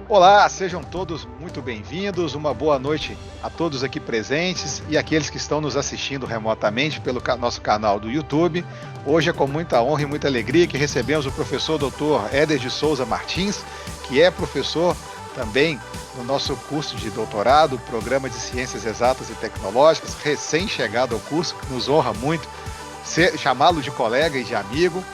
Olá, sejam todos muito bem-vindos. Uma boa noite a todos aqui presentes e aqueles que estão nos assistindo remotamente pelo nosso canal do YouTube. Hoje é com muita honra e muita alegria que recebemos o professor Dr. Éder de Souza Martins, que é professor também no nosso curso de doutorado, Programa de Ciências Exatas e Tecnológicas, recém-chegado ao curso, que nos honra muito chamá-lo de colega e de amigo.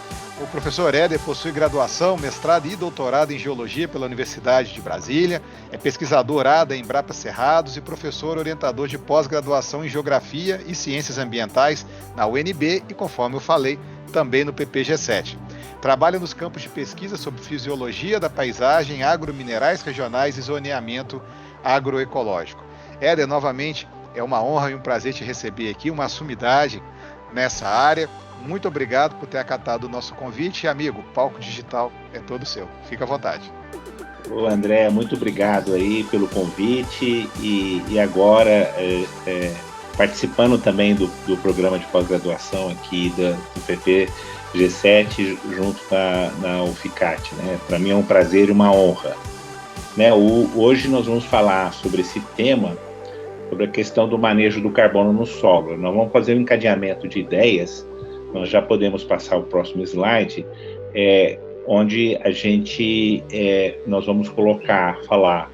O professor Éder possui graduação, mestrado e doutorado em Geologia pela Universidade de Brasília, é pesquisador ADA em Embrapa Cerrados e professor orientador de pós-graduação em Geografia e Ciências Ambientais na UNB e, conforme eu falei, também no PPG-7. Trabalha nos campos de pesquisa sobre fisiologia da paisagem, agrominerais regionais e zoneamento agroecológico. Éder, novamente, é uma honra e um prazer te receber aqui, uma sumidade nessa área. Muito obrigado por ter acatado o nosso convite. E, amigo, o palco digital é todo seu. Fica à vontade. Ô, André, muito obrigado aí pelo convite e agora participando também do programa de pós-graduação aqui do PPG-7 junto na UFICAT, né? Para mim é um prazer e uma honra. Né? Hoje nós vamos falar sobre esse tema, sobre a questão do manejo do carbono no solo. Nós vamos fazer um encadeamento de ideias. Nós já podemos passar o próximo slide, onde nós vamos falar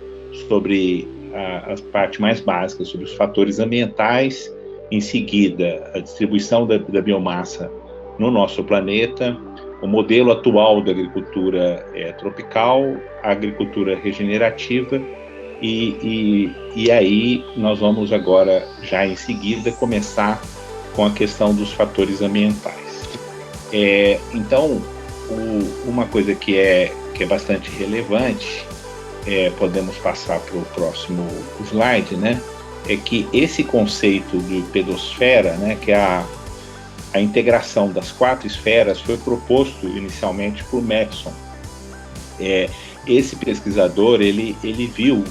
sobre a parte mais básica, sobre os fatores ambientais, em seguida a distribuição da biomassa no nosso planeta, o modelo atual da agricultura tropical, a agricultura regenerativa, e aí nós vamos agora, já em seguida, começar com a questão dos fatores ambientais. Então, uma coisa que é bastante relevante, podemos passar para o próximo slide, né? É que esse conceito de pedosfera, né, que é a integração das 4 esferas, foi proposto inicialmente por Madison. Esse pesquisador, ele viu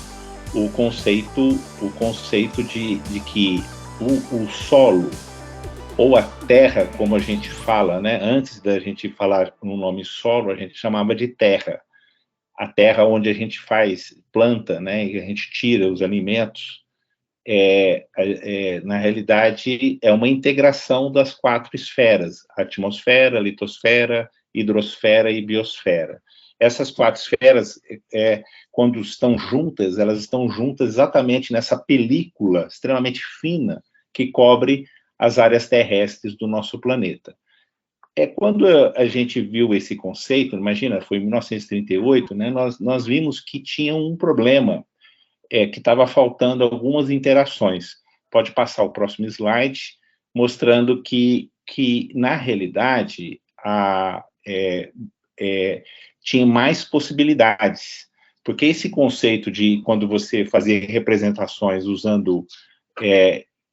o conceito de que o solo, ou a terra, como a gente fala, né? Antes da gente falar no nome solo, a gente chamava de terra. A terra onde a gente planta, né? E a gente tira os alimentos. Na realidade, é uma integração das 4 esferas: atmosfera, litosfera, hidrosfera e biosfera. Essas 4 esferas, quando estão juntas, elas estão juntas exatamente nessa película extremamente fina que cobre as áreas terrestres do nosso planeta. Quando a gente viu esse conceito, imagina, foi em 1938, né, nós vimos que tinha um problema, que estava faltando algumas interações. Pode passar o próximo slide, mostrando que na realidade, tinha mais possibilidades, porque esse conceito de quando você fazia representações usando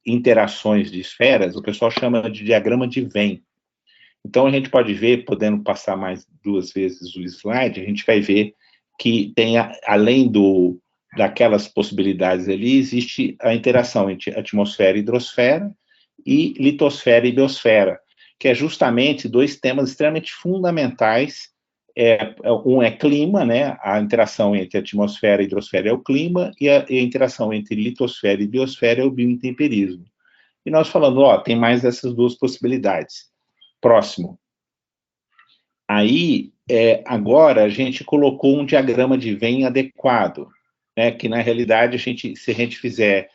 interações de esferas, o pessoal chama de diagrama de Venn. Então, a gente pode ver, podendo passar mais 2 vezes o slide, a gente vai ver que tem, além daquelas possibilidades ali, existe a interação entre atmosfera e hidrosfera e litosfera e biosfera, que é justamente 2 temas extremamente fundamentais. Um é clima, né? A interação entre atmosfera e hidrosfera é o clima, e a interação entre litosfera e biosfera é o biointemperismo. E nós falando, tem mais essas 2 possibilidades. Próximo. Aí, agora, a gente colocou um diagrama de Venn adequado, né? Que, na realidade, se a gente fizer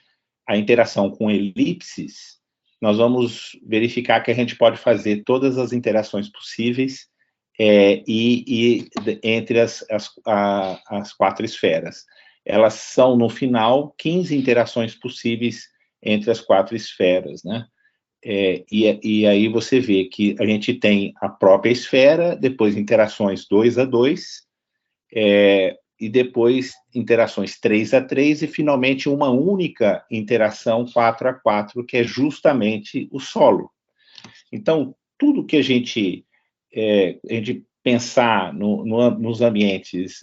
a interação com elipses, nós vamos verificar que a gente pode fazer todas as interações possíveis e entre as 4 esferas. Elas são, no final, 15 interações possíveis entre as 4 esferas, né? E aí você vê que a gente tem a própria esfera, depois interações 2 a 2, e depois interações 3 a 3, e finalmente uma única interação 4 a 4, que é justamente o solo. Então, tudo que a gente pensar nos ambientes,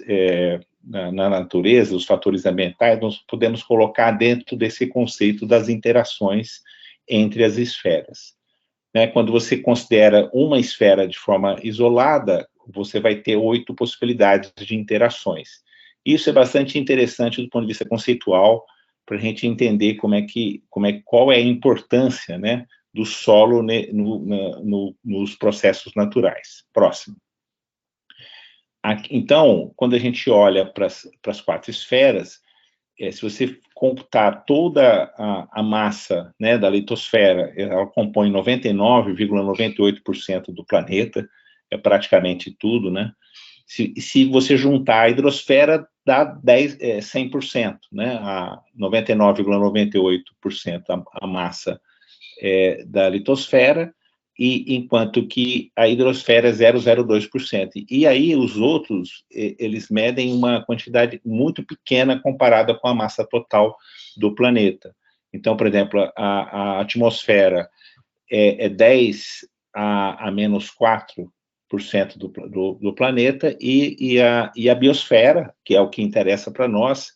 na natureza, os fatores ambientais, nós podemos colocar dentro desse conceito das interações entre as esferas. Né? Quando você considera uma esfera de forma isolada, você vai ter 8 possibilidades de interações. Isso é bastante interessante do ponto de vista conceitual, para a gente entender qual é a importância, né, do solo nos processos naturais. Próximo. Então, quando a gente olha para as 4 esferas, se você computar toda a massa, né, da litosfera, ela compõe 99,98% do planeta, é praticamente tudo, né? Se você juntar a hidrosfera, dá 100%, né? A 99,98% a massa da litosfera, e enquanto que a hidrosfera é 0,02%. E aí os outros, eles medem uma quantidade muito pequena comparada com a massa total do planeta. Então, por exemplo, a atmosfera é 10 a menos 4% do planeta, e a biosfera, que é o que interessa para nós,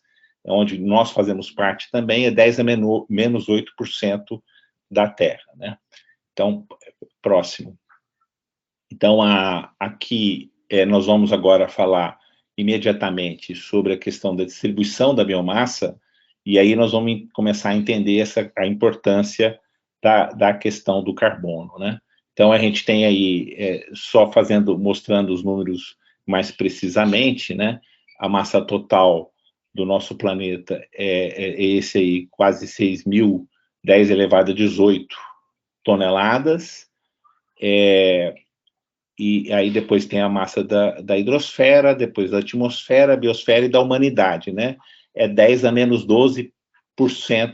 onde nós fazemos parte também, é 10 a menos 8% da Terra, né? Então, próximo. Então, aqui nós vamos agora falar imediatamente sobre a questão da distribuição da biomassa, e aí nós vamos começar a entender a importância da questão do carbono, né? Então, a gente tem aí, só mostrando os números mais precisamente, né? A massa total do nosso planeta é esse aí, quase 6.010 elevado a 18 toneladas, e aí depois tem a massa da hidrosfera, depois da atmosfera, biosfera e da humanidade, né? É 10 a menos 12%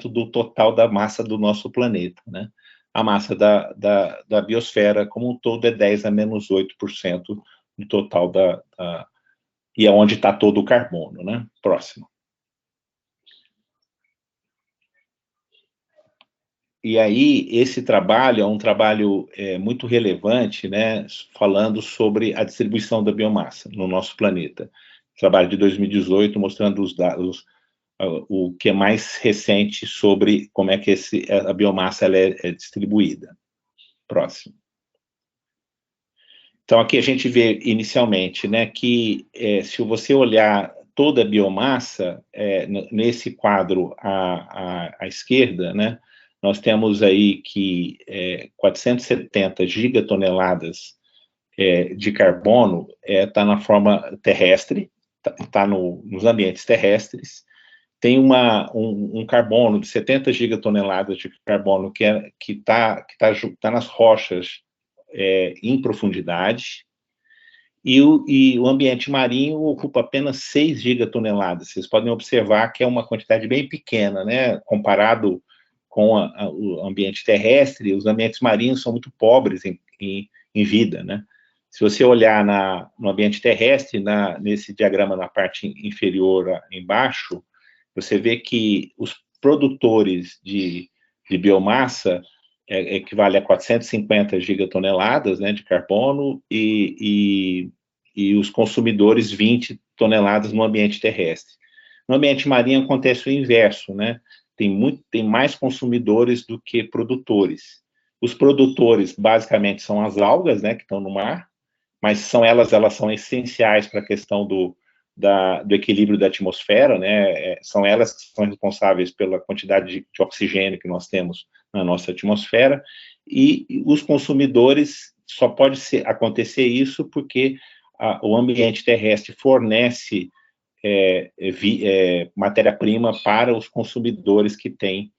do total da massa do nosso planeta, né? A massa da biosfera como um todo é 10 a menos 8% do total e é onde está todo o carbono, né? Próximo. E aí, esse trabalho é um trabalho muito relevante, né, falando sobre a distribuição da biomassa no nosso planeta. Trabalho de 2018, mostrando os dados, o que é mais recente sobre como é que a biomassa ela é distribuída. Próximo. Então, aqui a gente vê inicialmente, né, que se você olhar toda a biomassa, nesse quadro à esquerda, né, nós temos aí que 470 gigatoneladas de carbono está na forma terrestre, está nos ambientes terrestres. Tem um carbono de 70 gigatoneladas de carbono que tá nas rochas em profundidade, e o ambiente marinho ocupa apenas 6 gigatoneladas. Vocês podem observar que é uma quantidade bem pequena, né, comparado com o ambiente terrestre. Os ambientes marinhos são muito pobres em vida, né? Se você olhar no ambiente terrestre, nesse diagrama na parte inferior embaixo, você vê que os produtores de biomassa equivale a 450 gigatoneladas, né, de carbono, e os consumidores 20 toneladas no ambiente terrestre. No ambiente marinho acontece o inverso, né? Tem mais consumidores do que produtores. Os produtores, basicamente, são as algas, né, que estão no mar, mas elas são essenciais para a questão do equilíbrio da atmosfera, né? São elas que são responsáveis pela quantidade de oxigênio que nós temos na nossa atmosfera, e os consumidores, só pode acontecer isso porque o ambiente terrestre fornece matéria-prima para os consumidores que tem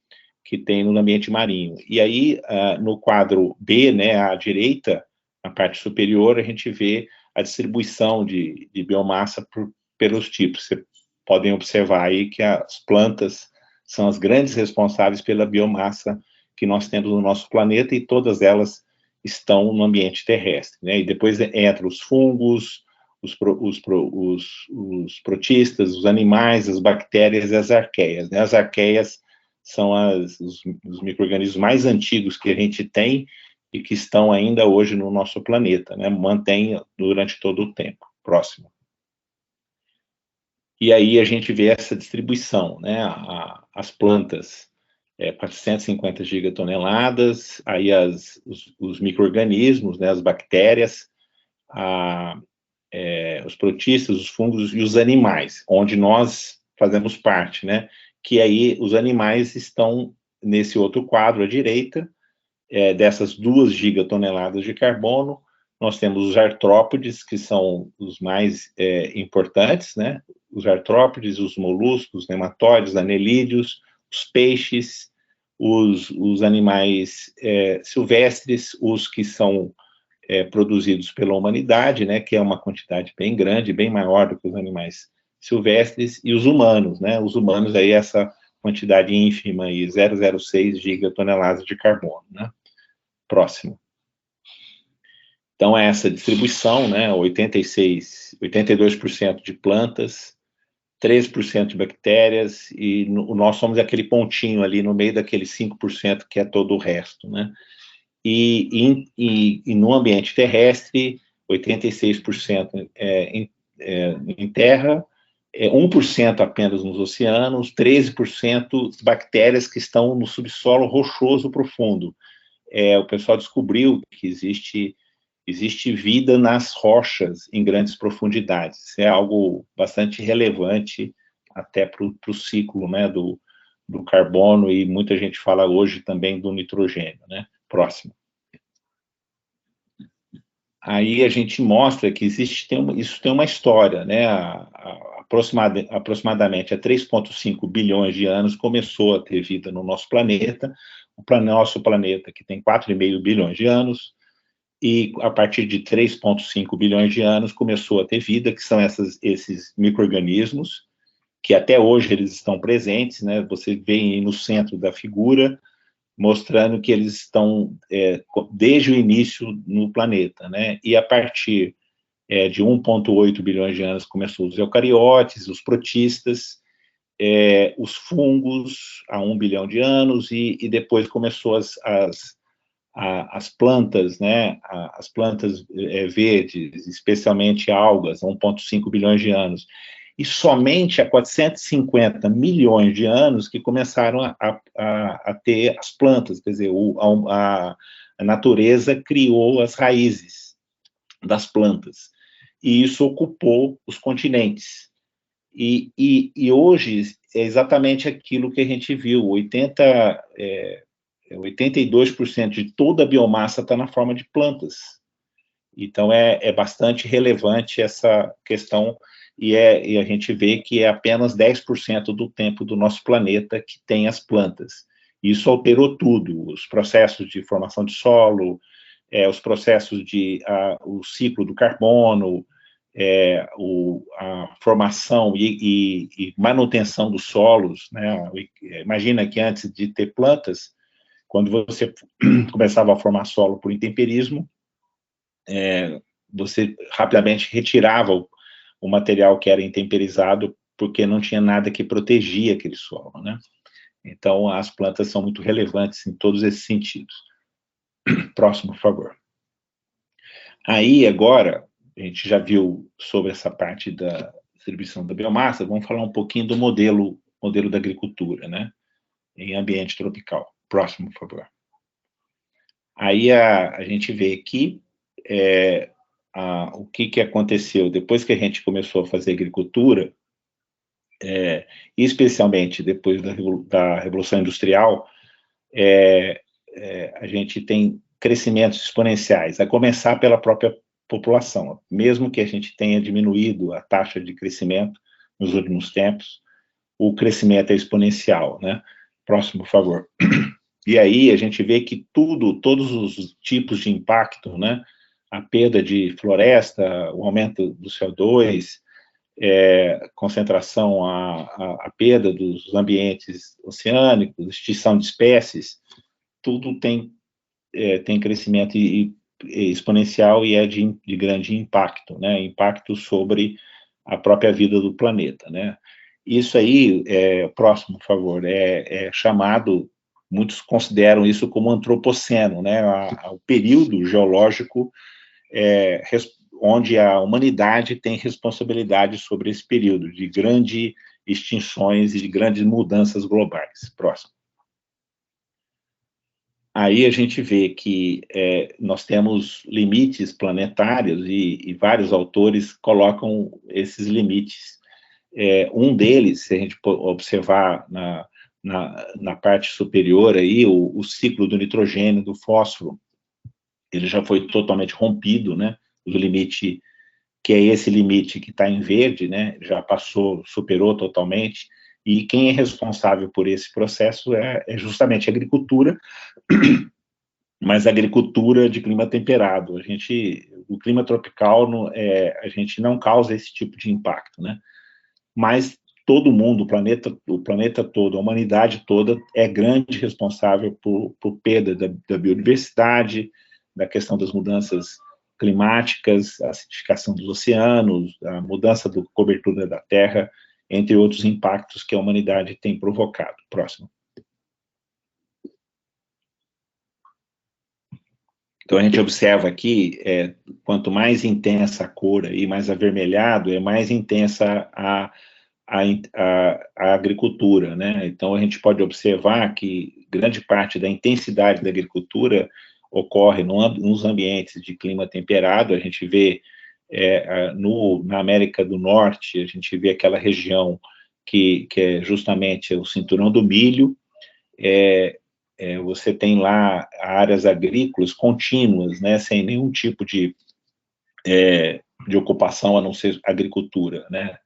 no ambiente marinho. E aí, no quadro B, né, à direita, na parte superior, a gente vê a distribuição de biomassa pelos tipos. Vocês podem observar aí que as plantas são as grandes responsáveis pela biomassa que nós temos no nosso planeta, e todas elas estão no ambiente terrestre, né? E depois entram os fungos, os protistas, os animais, as bactérias e as arqueias, né? As arqueias são os micro-organismos mais antigos que a gente tem e que estão ainda hoje no nosso planeta, né? Mantém durante todo o tempo. Próximo. E aí a gente vê essa distribuição, né? As plantas, 450 gigatoneladas, aí os micro-organismos, né? As bactérias, os protistas, os fungos e os animais, onde nós fazemos parte, né? Que aí os animais estão nesse outro quadro à direita, dessas 2 gigatoneladas de carbono, nós temos os artrópodes, que são os mais importantes, né? Os artrópodes, os moluscos, os nematóides, anelídeos, os peixes, os animais silvestres, os que são produzidos pela humanidade, né? Que é uma quantidade bem grande, bem maior do que os animais silvestres, e os humanos, né? Os humanos aí, essa quantidade ínfima aí, 0,06 gigatoneladas de carbono, né? Próximo. Então, essa distribuição, né, 82% de plantas, 13% de bactérias, e nós somos aquele pontinho ali no meio daquele 5% que é todo o resto, né? E no ambiente terrestre, 86% em terra, 1% apenas nos oceanos, 13% bactérias que estão no subsolo rochoso profundo. O pessoal descobriu que existe vida nas rochas em grandes profundidades. Isso é algo bastante relevante até para o ciclo, né, do carbono, e muita gente fala hoje também do nitrogênio, né? Próximo. Aí a gente mostra que isso tem uma história, né? Aproximadamente há 3,5 bilhões de anos começou a ter vida no nosso planeta, nosso planeta que tem 4,5 bilhões de anos, e a partir de 3,5 bilhões de anos começou a ter vida, que são esses micro-organismos, que até hoje eles estão presentes, né? Você vê aí no centro da figura, mostrando que eles estão desde o início no planeta, né? E a partir de 1,8 bilhões de anos começou os eucariotes, os protistas, os fungos há 1 bilhão de anos, e depois começou as plantas, né? As plantas verdes, especialmente algas, há 1,5 bilhões de anos. E somente há 450 milhões de anos que começaram a ter as plantas, quer dizer, a natureza criou as raízes das plantas, e isso ocupou os continentes. E hoje é exatamente aquilo que a gente viu, 82% de toda a biomassa está na forma de plantas. Então, é bastante relevante essa questão, e a gente vê que é apenas 10% do tempo do nosso planeta que tem as plantas. Isso alterou tudo, os processos de formação de solo, os processos o ciclo do carbono, a formação e manutenção dos solos, né? Imagina que antes de ter plantas, quando você começava a formar solo por intemperismo, você rapidamente retirava o material que era intemperizado, porque não tinha nada que protegia aquele solo, né? Então, as plantas são muito relevantes em todos esses sentidos. Próximo, por favor. Aí, agora, a gente já viu sobre essa parte da distribuição da biomassa, vamos falar um pouquinho do modelo da agricultura, né? Em ambiente tropical. Próximo, por favor. Aí a gente vê que o que aconteceu depois que a gente começou a fazer agricultura, especialmente depois da Revolução Industrial, a gente tem crescimentos exponenciais, a começar pela própria população. Mesmo que a gente tenha diminuído a taxa de crescimento nos últimos tempos, o crescimento é exponencial, né? Próximo, por favor. E aí a gente vê que todos os tipos de impacto, né? A perda de floresta, o aumento do CO2, concentração, a perda dos ambientes oceânicos, extinção de espécies, tudo tem crescimento exponencial e é de grande impacto, né? Impacto sobre a própria vida do planeta, né? Isso aí, próximo, por favor, chamado, muitos consideram isso como antropoceno, né? O período geológico onde a humanidade tem responsabilidade sobre esse período de grandes extinções e de grandes mudanças globais. Próximo. aí a gente vê que nós temos limites planetários e vários autores colocam esses limites. Um deles, se a gente observar na parte superior aí, o ciclo do nitrogênio, do fósforo, ele já foi totalmente rompido, né? O limite, que é esse limite que está em verde, né? Já passou, superou totalmente. E quem é responsável por esse processo é justamente a agricultura, mas a agricultura de clima temperado. O clima tropical, a gente não causa esse tipo de impacto, né? Mas todo mundo, o planeta todo, a humanidade toda é grande responsável por perda da biodiversidade, da questão das mudanças climáticas, a acidificação dos oceanos, a mudança da cobertura da Terra, entre outros impactos que a humanidade tem provocado. Próximo. Então, a gente observa aqui, quanto mais intensa a cor, aí, mais avermelhado, é mais intensa a agricultura, né? Então, a gente pode observar que grande parte da intensidade da agricultura ocorre nos ambientes de clima temperado. A gente vê na América do Norte, a gente vê aquela região que é justamente o cinturão do milho. Você tem lá áreas agrícolas contínuas, né, sem nenhum tipo de ocupação, a não ser agricultura, né?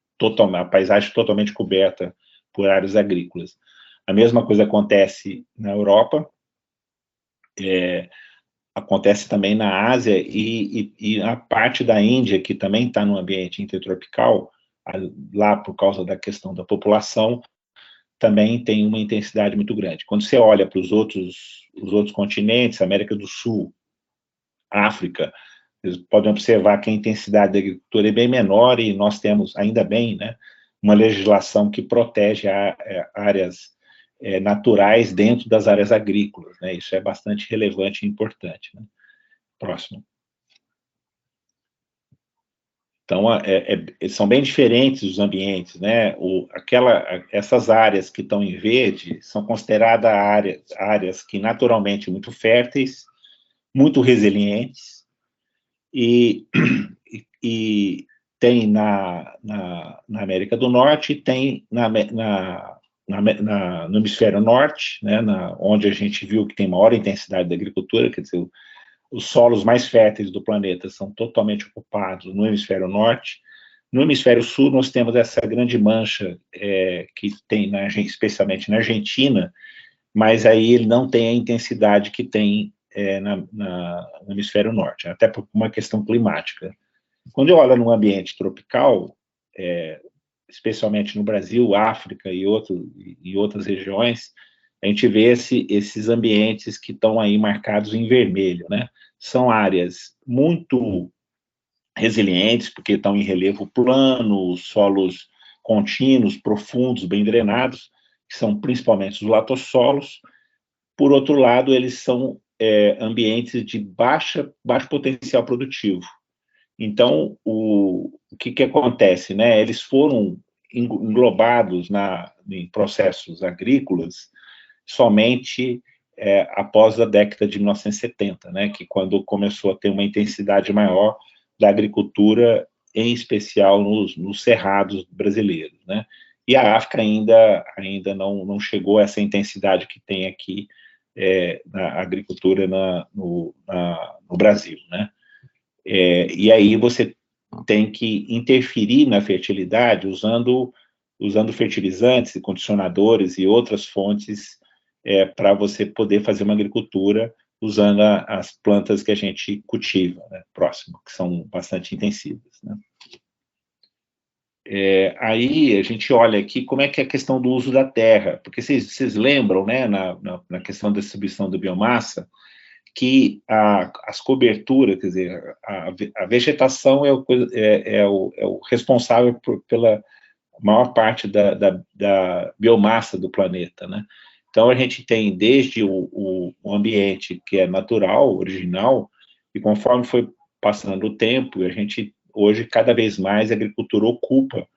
A paisagem totalmente coberta por áreas agrícolas. A mesma coisa acontece na Europa, acontece também na Ásia e a parte da Índia, que também está no ambiente intertropical, lá por causa da questão da população, também tem uma intensidade muito grande. Quando você olha para os outros continentes, América do Sul, África, vocês podem observar que a intensidade da agricultura é bem menor e nós temos, ainda bem, né, uma legislação que protege áreas naturais dentro das áreas agrícolas, né? Isso é bastante relevante e importante, né? Próximo. Então, são bem diferentes os ambientes, né? Essas áreas que estão em verde são consideradas áreas que naturalmente muito férteis, muito resilientes, e tem na América do Norte, tem no hemisfério norte, né, onde a gente viu que tem maior intensidade da agricultura, quer dizer, os solos mais férteis do planeta são totalmente ocupados no hemisfério norte. No hemisfério sul, nós temos essa grande mancha que tem, especialmente na Argentina, mas aí ele não tem a intensidade que tem no hemisfério norte, até por uma questão climática. Quando eu olho num ambiente tropical, especialmente no Brasil, África e outras regiões, a gente vê esses ambientes que estão aí marcados em vermelho, né? São áreas muito resilientes, porque estão em relevo plano, solos contínuos, profundos, bem drenados, que são principalmente os latossolos. Por outro lado, eles são ambientes de baixo potencial produtivo. Então, o que acontece, né? Eles foram englobados em processos agrícolas somente após a década de 1970, né? Que quando começou a ter uma intensidade maior da agricultura, em especial nos cerrados brasileiros, né? E a África ainda não chegou a essa intensidade que tem aqui na agricultura no Brasil, né? E aí você tem que interferir na fertilidade usando fertilizantes, condicionadores e outras fontes para você poder fazer uma agricultura usando as plantas que a gente cultiva, né? Próximo, que são bastante intensivas, né? Aí a gente olha aqui como é que é a questão do uso da terra, porque vocês lembram, né, na questão da distribuição da biomassa, que as coberturas, quer dizer, a vegetação é o responsável pela maior parte da biomassa do planeta, né? Então, a gente tem desde o ambiente que é natural, original, e conforme foi passando o tempo, a gente, hoje, cada vez mais, a agricultura ocupa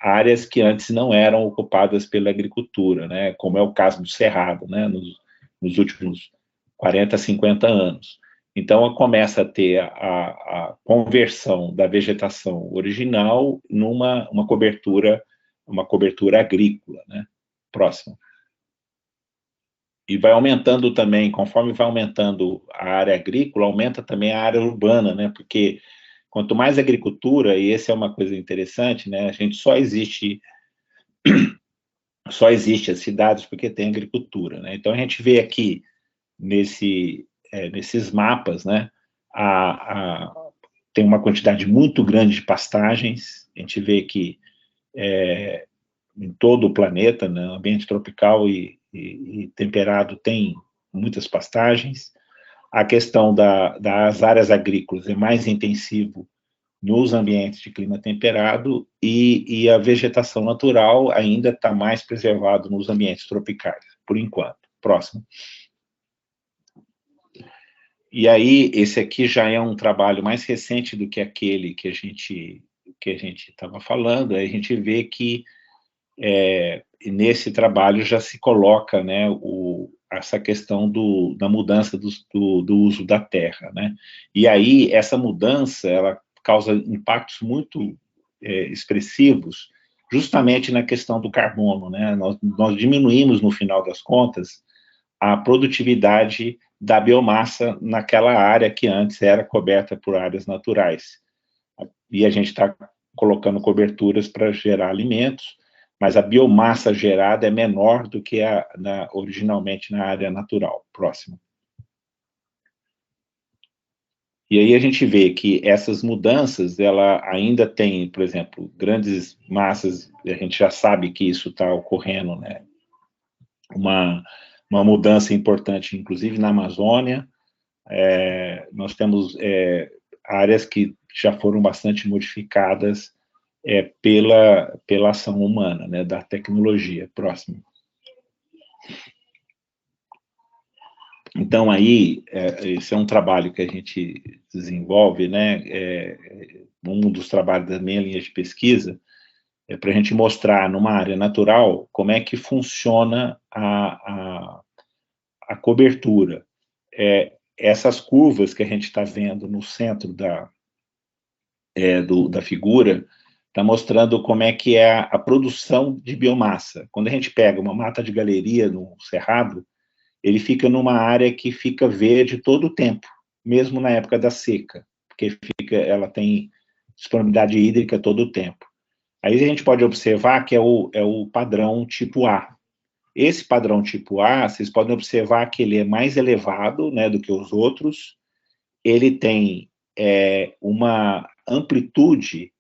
áreas que antes não eram ocupadas pela agricultura, né? Como é o caso do Cerrado, né? Nos últimos 40, 50 anos. Então, começa a ter a conversão da vegetação original numa uma cobertura agrícola, né? Próximo. E vai aumentando também, conforme vai aumentando a área agrícola, aumenta também a área urbana, né? Porque quanto mais agricultura, e essa é uma coisa interessante, né? A gente só existe as cidades porque tem agricultura, né? Então a gente vê aqui nesses mapas, né? Tem uma quantidade muito grande de pastagens. A gente vê que em todo o planeta, né, ambiente tropical e temperado tem muitas pastagens. A questão das áreas agrícolas é mais intensivo nos ambientes de clima temperado e a vegetação natural ainda está mais preservado nos ambientes tropicais, por enquanto. Próximo. E aí, esse aqui já é um trabalho mais recente do que aquele que a gente estava falando. Aí a gente vê que nesse trabalho já se coloca, né, essa questão da mudança do uso da terra, né? E aí, essa mudança, ela causa impactos muito expressivos, justamente na questão do carbono, né? Nós diminuímos, no final das contas, a produtividade da biomassa naquela área que antes era coberta por áreas naturais. E a gente está colocando coberturas para gerar alimentos, mas a biomassa gerada é menor do que originalmente na área natural. Próximo. E aí a gente vê que essas mudanças, ela ainda tem, por exemplo, grandes massas, a gente já sabe que isso está ocorrendo, né? Uma mudança importante, inclusive na Amazônia. Nós temos áreas que já foram bastante modificadas pela ação humana, né, da tecnologia. Próximo. Então, aí, esse é um trabalho que a gente desenvolve, né, um dos trabalhos da minha linha de pesquisa, para a gente mostrar numa área natural como é que funciona a cobertura. Essas curvas que a gente está vendo no centro da figura, está mostrando como é que é a produção de biomassa. Quando a gente pega uma mata de galeria no cerrado, ele fica numa área que fica verde todo o tempo, mesmo na época da seca, porque ela tem disponibilidade hídrica todo o tempo. Aí a gente pode observar que é o padrão tipo A. Esse padrão tipo A, vocês podem observar que ele é mais elevado, né, do que os outros, ele tem uma amplitude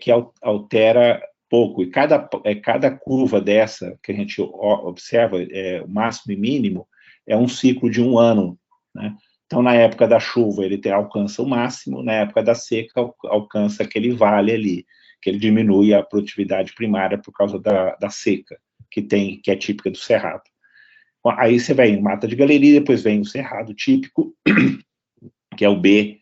que altera pouco, e cada curva dessa que a gente observa, o máximo e mínimo, é um ciclo de um ano, né? Então, na época da chuva, ele alcança o máximo, na época da seca, alcança aquele vale ali, que ele diminui a produtividade primária por causa da seca, que é típica do cerrado. Aí você vai em mata de galeria, depois vem o cerrado típico, que é o B.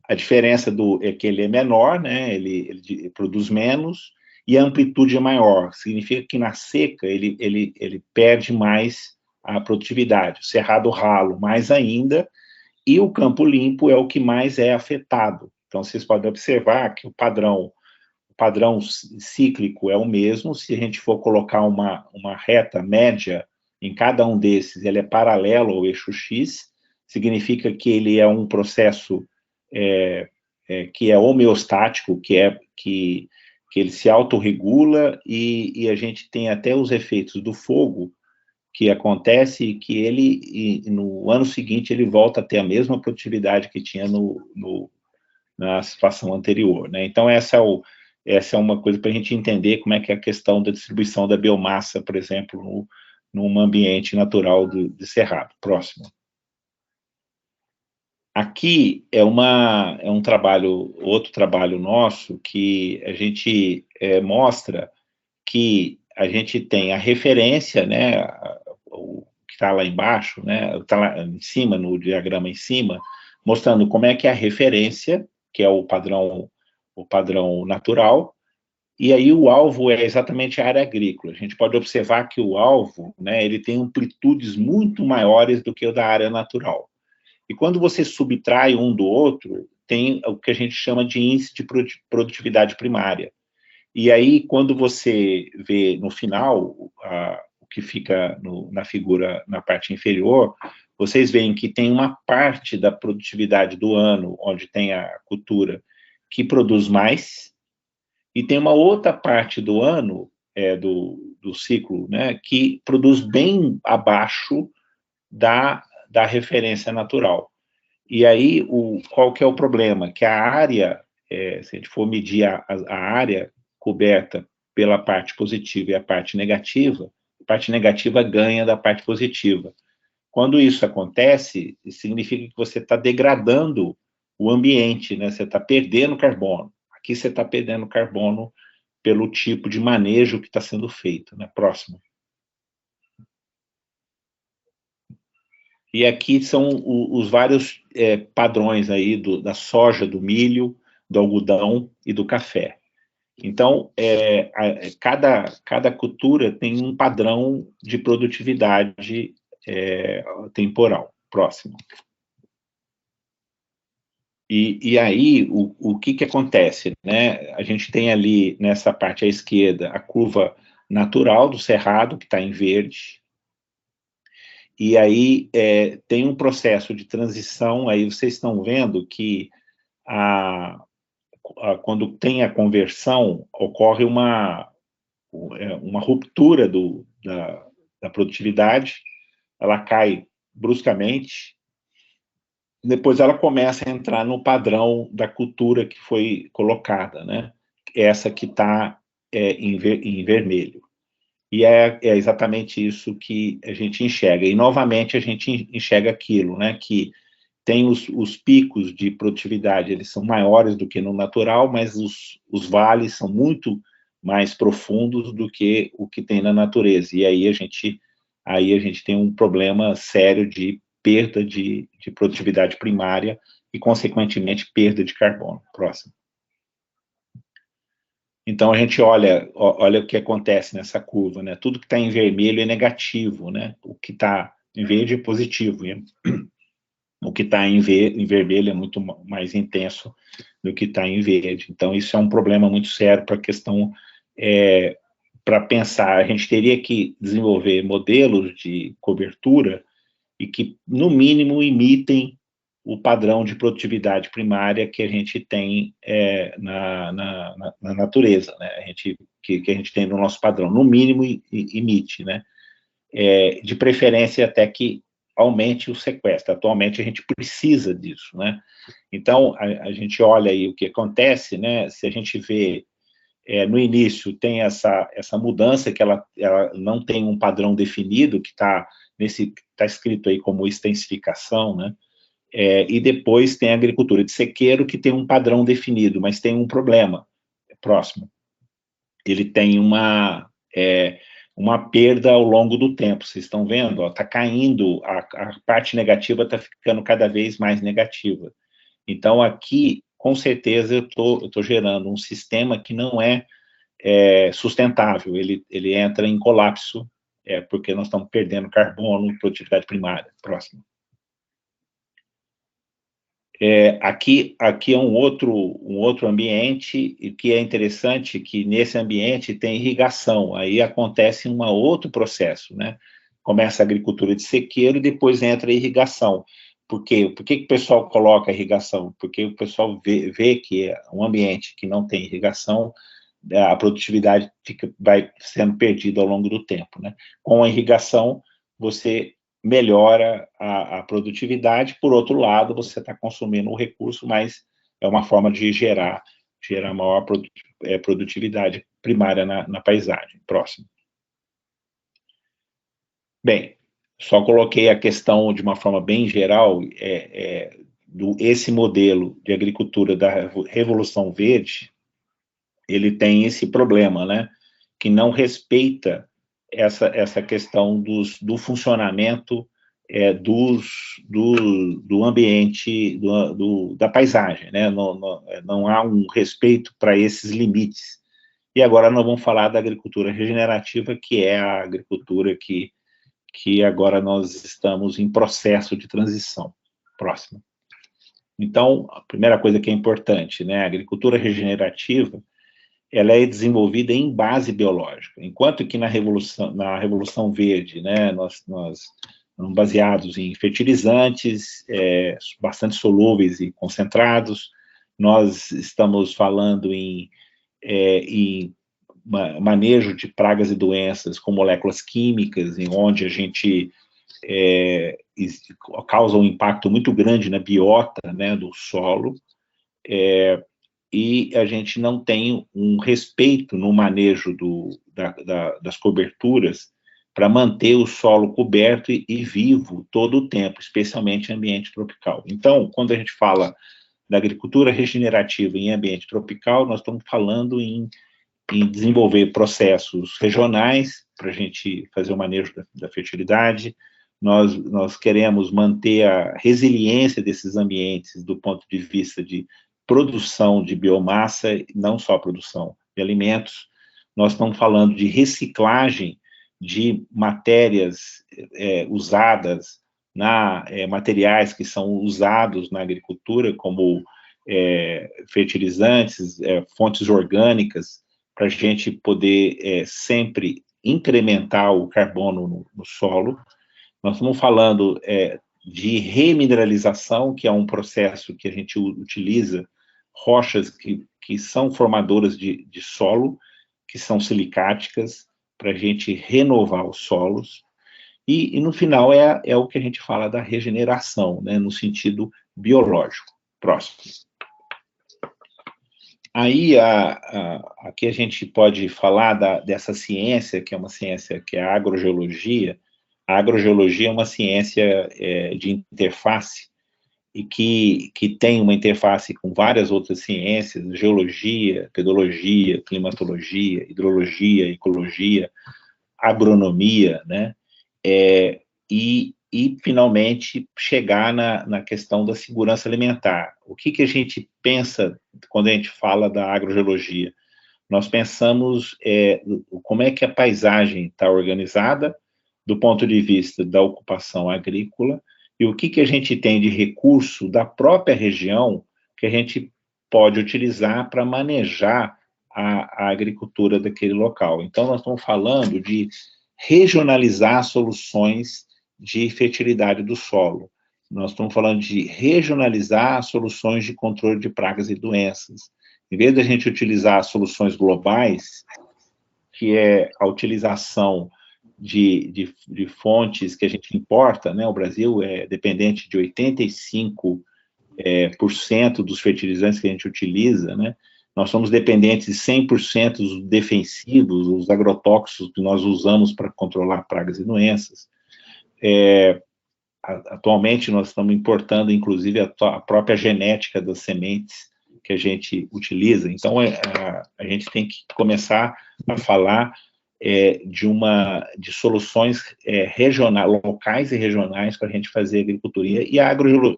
A diferença é que ele é menor, né? Ele produz menos, e a amplitude é maior. Significa que na seca ele perde mais a produtividade. O cerrado ralo, mais ainda, e o campo limpo é o que mais é afetado. Então, vocês podem observar que o padrão cíclico é o mesmo. Se a gente for colocar uma reta média em cada um desses, ele é paralelo ao eixo X, significa que ele é um processo que é homeostático, que ele se autorregula, e a gente tem até os efeitos do fogo que acontece, e que no ano seguinte, ele volta a ter a mesma produtividade que tinha na situação anterior, né? Então, essa é uma coisa para a gente entender como é que é a questão da distribuição da biomassa, por exemplo, num ambiente natural de cerrado. Próximo. Aqui é um trabalho, outro trabalho nosso, que a gente mostra que a gente tem a referência, né, o que está lá embaixo, né, está lá em cima, no diagrama em cima, mostrando como é que é a referência, que é o padrão natural, E aí o alvo é exatamente a área agrícola. A gente pode observar que o alvo, né, ele tem amplitudes muito maiores do que o da área natural. E quando você subtrai um do outro, tem o que a gente chama de índice de produtividade primária. E aí, quando você vê no final, o que fica na figura, na parte inferior, vocês veem que tem uma parte da produtividade do ano, onde tem a cultura, que produz mais, e tem uma outra parte do ano, do ciclo, né, que produz bem abaixo da referência natural. E aí, qual que é o problema? Que a área, se a gente for medir a área coberta pela parte positiva e a parte negativa ganha da parte positiva. Quando isso acontece, significa que você está degradando o ambiente, né? Você está perdendo carbono. Aqui você está perdendo carbono pelo tipo de manejo que está sendo feito, né? Próximo. E aqui são os vários padrões aí da soja, do milho, do algodão e do café. Então, cada cultura tem um padrão de produtividade temporal. Próximo. E aí, o que acontece? Né? A gente tem ali, nessa parte à esquerda, a curva natural do cerrado, que está em verde. E aí tem um processo de transição, aí vocês estão vendo que quando tem a conversão, ocorre uma ruptura da produtividade, ela cai bruscamente, depois ela começa a entrar no padrão da cultura que foi colocada, né? Essa que está em vermelho. E é exatamente isso que a gente enxerga. E, novamente, a gente enxerga aquilo, né, que tem os picos de produtividade, eles são maiores do que no natural, mas os vales são muito mais profundos do que o que tem na natureza. E aí a gente tem um problema sério de perda de produtividade primária e, consequentemente, perda de carbono. Próximo. Então, a gente olha o que acontece nessa curva, né? Tudo que está em vermelho é negativo, né? O que está em verde é positivo. O que está em vermelho é muito mais intenso do que está em verde. Então, isso é um problema muito sério para a questão, para pensar. A gente teria que desenvolver modelos de cobertura e que, no mínimo, imitem o padrão de produtividade primária que a gente tem na natureza, né? Que a gente tem no nosso padrão, no mínimo imite, né? De preferência até que aumente o sequestro. Atualmente a gente precisa disso, né? Então a gente olha aí o que acontece, né? Se a gente vê no início tem essa mudança que ela não tem um padrão definido, que está escrito aí como extensificação, né? E depois tem a agricultura de sequeiro, que tem um padrão definido, mas tem um problema. Próximo. Ele tem uma perda ao longo do tempo. Vocês estão vendo? Está caindo, a parte negativa está ficando cada vez mais negativa. Então, aqui, com certeza, eu estou gerando um sistema que não é sustentável. Ele entra em colapso, porque nós estamos perdendo carbono, produtividade primária. Próximo. Aqui é um outro ambiente, e que é interessante que nesse ambiente tem irrigação, aí acontece um outro processo, né? Começa a agricultura de sequeiro e depois entra a irrigação. Por quê? Por que o pessoal coloca a irrigação? Porque o pessoal vê que é um ambiente que não tem irrigação, a produtividade vai sendo perdida ao longo do tempo, né? Com a irrigação, você melhora a produtividade, por outro lado, você está consumindo o recurso, mas é uma forma de gerar maior produtividade primária na paisagem. Próximo. Bem, só coloquei a questão de uma forma bem geral, esse modelo de agricultura da Revolução Verde, ele tem esse problema, né, que não respeita essa questão do funcionamento do ambiente, da paisagem, né? Não há um respeito para esses limites. E agora nós vamos falar da agricultura regenerativa, que é a agricultura que agora nós estamos em processo de transição. Próximo. Então, a primeira coisa que é importante, né, a agricultura regenerativa, ela é desenvolvida em base biológica, enquanto que na Revolução Verde, né, nós somos baseados em fertilizantes bastante solúveis e concentrados, nós estamos falando em manejo de pragas e doenças com moléculas químicas, em onde a gente causa um impacto muito grande na biota, né, do solo, e a gente não tem um respeito no manejo das coberturas para manter o solo coberto e vivo todo o tempo, especialmente em ambiente tropical. Então, quando a gente fala da agricultura regenerativa em ambiente tropical, nós estamos falando em desenvolver processos regionais para a gente fazer o manejo da fertilidade. Nós queremos manter a resiliência desses ambientes do ponto de vista de produção de biomassa, não só produção de alimentos. Nós estamos falando de reciclagem de matérias usadas materiais que são usados na agricultura, como fertilizantes, fontes orgânicas, para a gente poder sempre incrementar o carbono no solo. Nós estamos falando de remineralização, que é um processo que a gente utiliza rochas que são formadoras de solo, que são silicáticas, para a gente renovar os solos. E no final é o que a gente fala da regeneração, né, no sentido biológico. Próximo. Aí, aqui a gente pode falar dessa ciência, que é uma ciência que é a agrogeologia. A agrogeologia é uma ciência de interface, e que tem uma interface com várias outras ciências, geologia, pedologia, climatologia, hidrologia, ecologia, agronomia, né? E finalmente, chegar na questão da segurança alimentar. O que a gente pensa quando a gente fala da agrogeologia? Nós pensamos como é que a paisagem está organizada do ponto de vista da ocupação agrícola e o que a gente tem de recurso da própria região que a gente pode utilizar para manejar a agricultura daquele local. Então, nós estamos falando de regionalizar soluções de fertilidade do solo. Nós estamos falando de regionalizar soluções de controle de pragas e doenças. Em vez da gente utilizar soluções globais, que é a utilização de fontes que a gente importa, né? O Brasil é dependente de 85% dos fertilizantes que a gente utiliza, né? Nós somos dependentes de 100% dos defensivos, os agrotóxicos que nós usamos para controlar pragas e doenças. Atualmente, nós estamos importando, inclusive, a própria genética das sementes que a gente utiliza. Então, a gente tem que começar a falar de soluções regionais, locais e regionais para a gente fazer agricultura. E a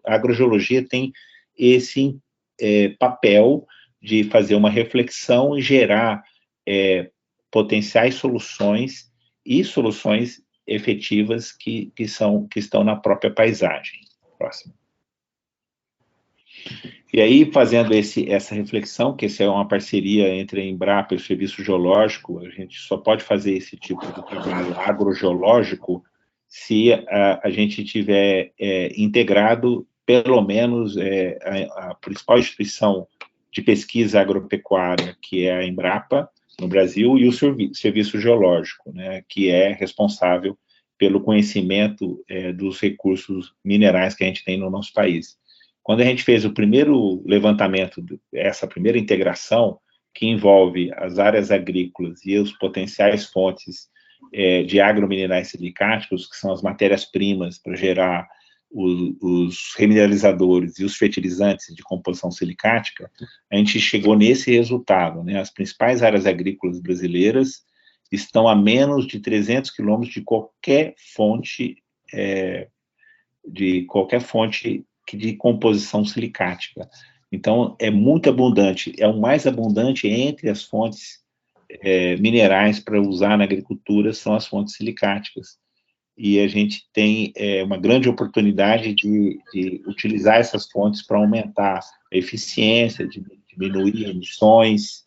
agrogeologia tem esse papel de fazer uma reflexão e gerar potenciais soluções e soluções efetivas que estão na própria paisagem. Próximo. E aí, fazendo essa reflexão, que essa é uma parceria entre a Embrapa e o Serviço Geológico, a gente só pode fazer esse tipo de trabalho agrogeológico se a gente tiver integrado, pelo menos, a principal instituição de pesquisa agropecuária, que é a Embrapa, no Brasil, e o Serviço Geológico, né, que é responsável pelo conhecimento dos recursos minerais que a gente tem no nosso país. Quando a gente fez o primeiro levantamento, essa primeira integração, que envolve as áreas agrícolas e os potenciais fontes de agrominerais silicáticos, que são as matérias-primas para gerar os remineralizadores e os fertilizantes de composição silicática, a gente chegou nesse resultado, né? As principais áreas agrícolas brasileiras estão a menos de 300 quilômetros de qualquer fonte de composição silicática. Então, é muito abundante, é o mais abundante entre as fontes minerais para usar na agricultura são as fontes silicáticas. E a gente tem uma grande oportunidade de utilizar essas fontes para aumentar a eficiência, de diminuir emissões,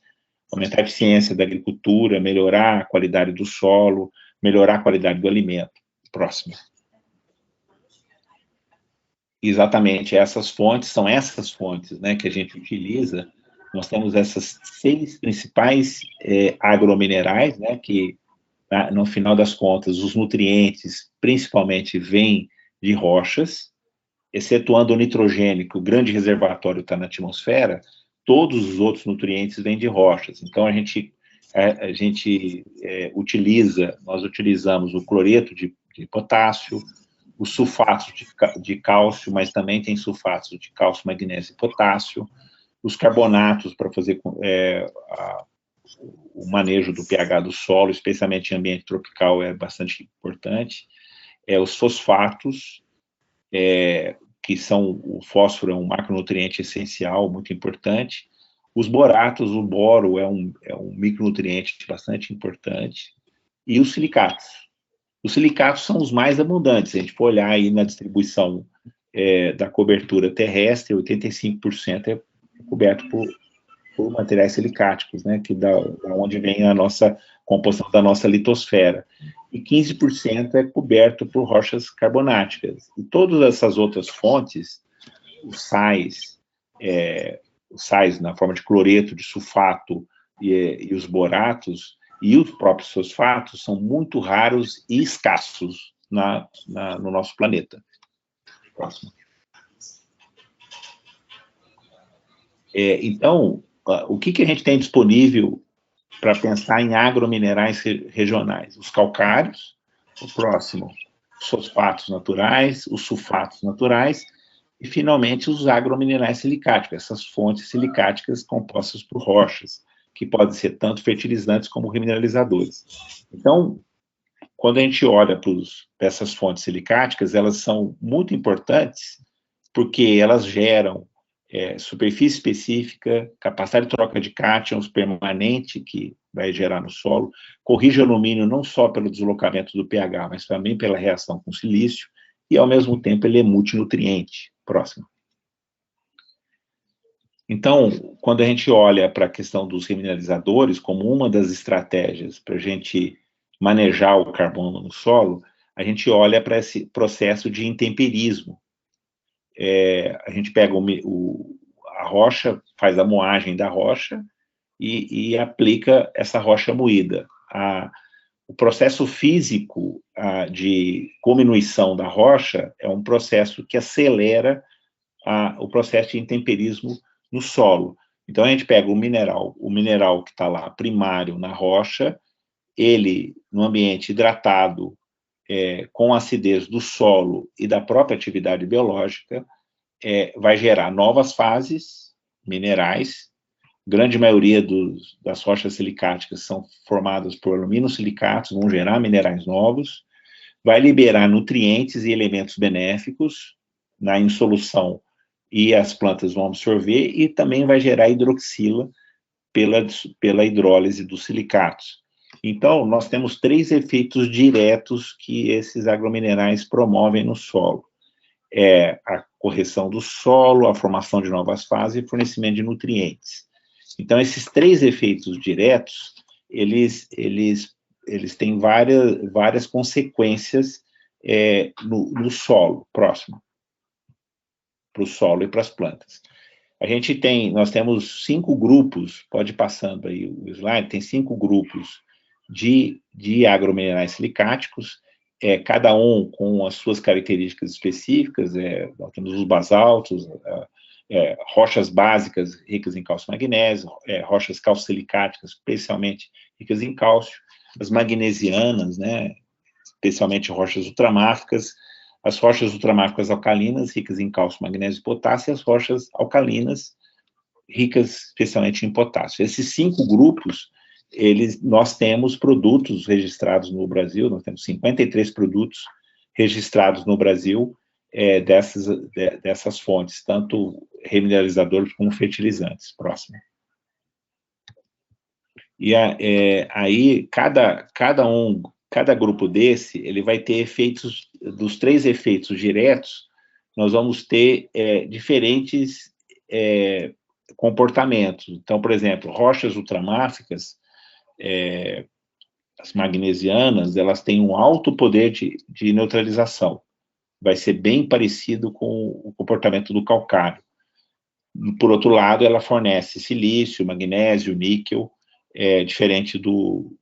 aumentar a eficiência da agricultura, melhorar a qualidade do solo, melhorar a qualidade do alimento. Próximo. Exatamente, são essas fontes, né, que a gente utiliza. Nós temos essas 6 principais agrominerais, né, que, no final das contas, os nutrientes, principalmente, vêm de rochas, excetuando o nitrogênio, que o grande reservatório está na atmosfera, todos os outros nutrientes vêm de rochas. Então, nós utilizamos o cloreto de potássio, os sulfatos de cálcio, mas também tem sulfatos de cálcio, magnésio e potássio, os carbonatos para fazer o manejo do pH do solo, especialmente em ambiente tropical, é bastante importante, os fosfatos, que são, o fósforo é um macronutriente essencial, muito importante, os boratos, o boro é um micronutriente bastante importante, e os silicatos. Os silicatos são os mais abundantes, se a gente for olhar aí na distribuição da cobertura terrestre, 85% é coberto por materiais silicáticos, né, que da onde vem a nossa composição da nossa litosfera. E 15% é coberto por rochas carbonáticas. E todas essas outras fontes, os sais na forma de cloreto, de sulfato e os boratos, e os próprios fosfatos são muito raros e escassos no nosso planeta. Próximo. Então, o que a gente tem disponível para pensar em agrominerais regionais? Os calcários, o próximo, os fosfatos naturais, os sulfatos naturais, e, finalmente, os agrominerais silicáticos, essas fontes silicáticas compostas por rochas, que podem ser tanto fertilizantes como remineralizadores. Então, quando a gente olha para essas fontes silicáticas, elas são muito importantes porque elas geram superfície específica, capacidade de troca de cátions permanente, que vai gerar no solo, corrige o alumínio não só pelo deslocamento do pH, mas também pela reação com silício, e, ao mesmo tempo, ele é multinutriente. Próximo. Então, quando a gente olha para a questão dos remineralizadores como uma das estratégias para a gente manejar o carbono no solo, a gente olha para esse processo de intemperismo. A gente pega a rocha, faz a moagem da rocha e aplica essa rocha moída. O processo físico de cominuição da rocha é um processo que acelera o processo de intemperismo no solo. Então, a gente pega o mineral que está lá primário na rocha, ele, no ambiente hidratado, com a acidez do solo e da própria atividade biológica, vai gerar novas fases minerais. Grande maioria das rochas silicáticas são formadas por aluminosilicatos, vão gerar minerais novos, vai liberar nutrientes e elementos benéficos na insolução, e as plantas vão absorver, e também vai gerar hidroxila pela hidrólise dos silicatos. Então, nós temos 3 efeitos diretos que esses agrominerais promovem no solo. A correção do solo, a formação de novas fases e fornecimento de nutrientes. Então, esses 3 efeitos diretos, eles têm várias consequências no solo. Próximo. Para o solo e para as plantas. Nós temos 5 grupos, pode ir passando aí o slide, tem 5 grupos de agrominerais silicáticos, cada um com as suas características específicas. Nós temos os basaltos, rochas básicas ricas em cálcio e magnésio, rochas calcosilicáticas, especialmente ricas em cálcio, as magnesianas, né, especialmente rochas ultramáficas, as rochas ultramáficas alcalinas, ricas em cálcio, magnésio e potássio, e as rochas alcalinas, ricas especialmente em potássio. Esses 5 grupos, nós temos produtos registrados no Brasil, nós temos 53 produtos registrados no Brasil dessas fontes, tanto remineralizadores como fertilizantes. Próximo. E aí, cada grupo desse, ele vai ter efeitos, dos 3 efeitos diretos, nós vamos ter diferentes comportamentos. Então, por exemplo, rochas ultramáficas, as magnesianas, elas têm um alto poder de neutralização. Vai ser bem parecido com o comportamento do calcário. Por outro lado, ela fornece silício, magnésio, níquel, diferente do...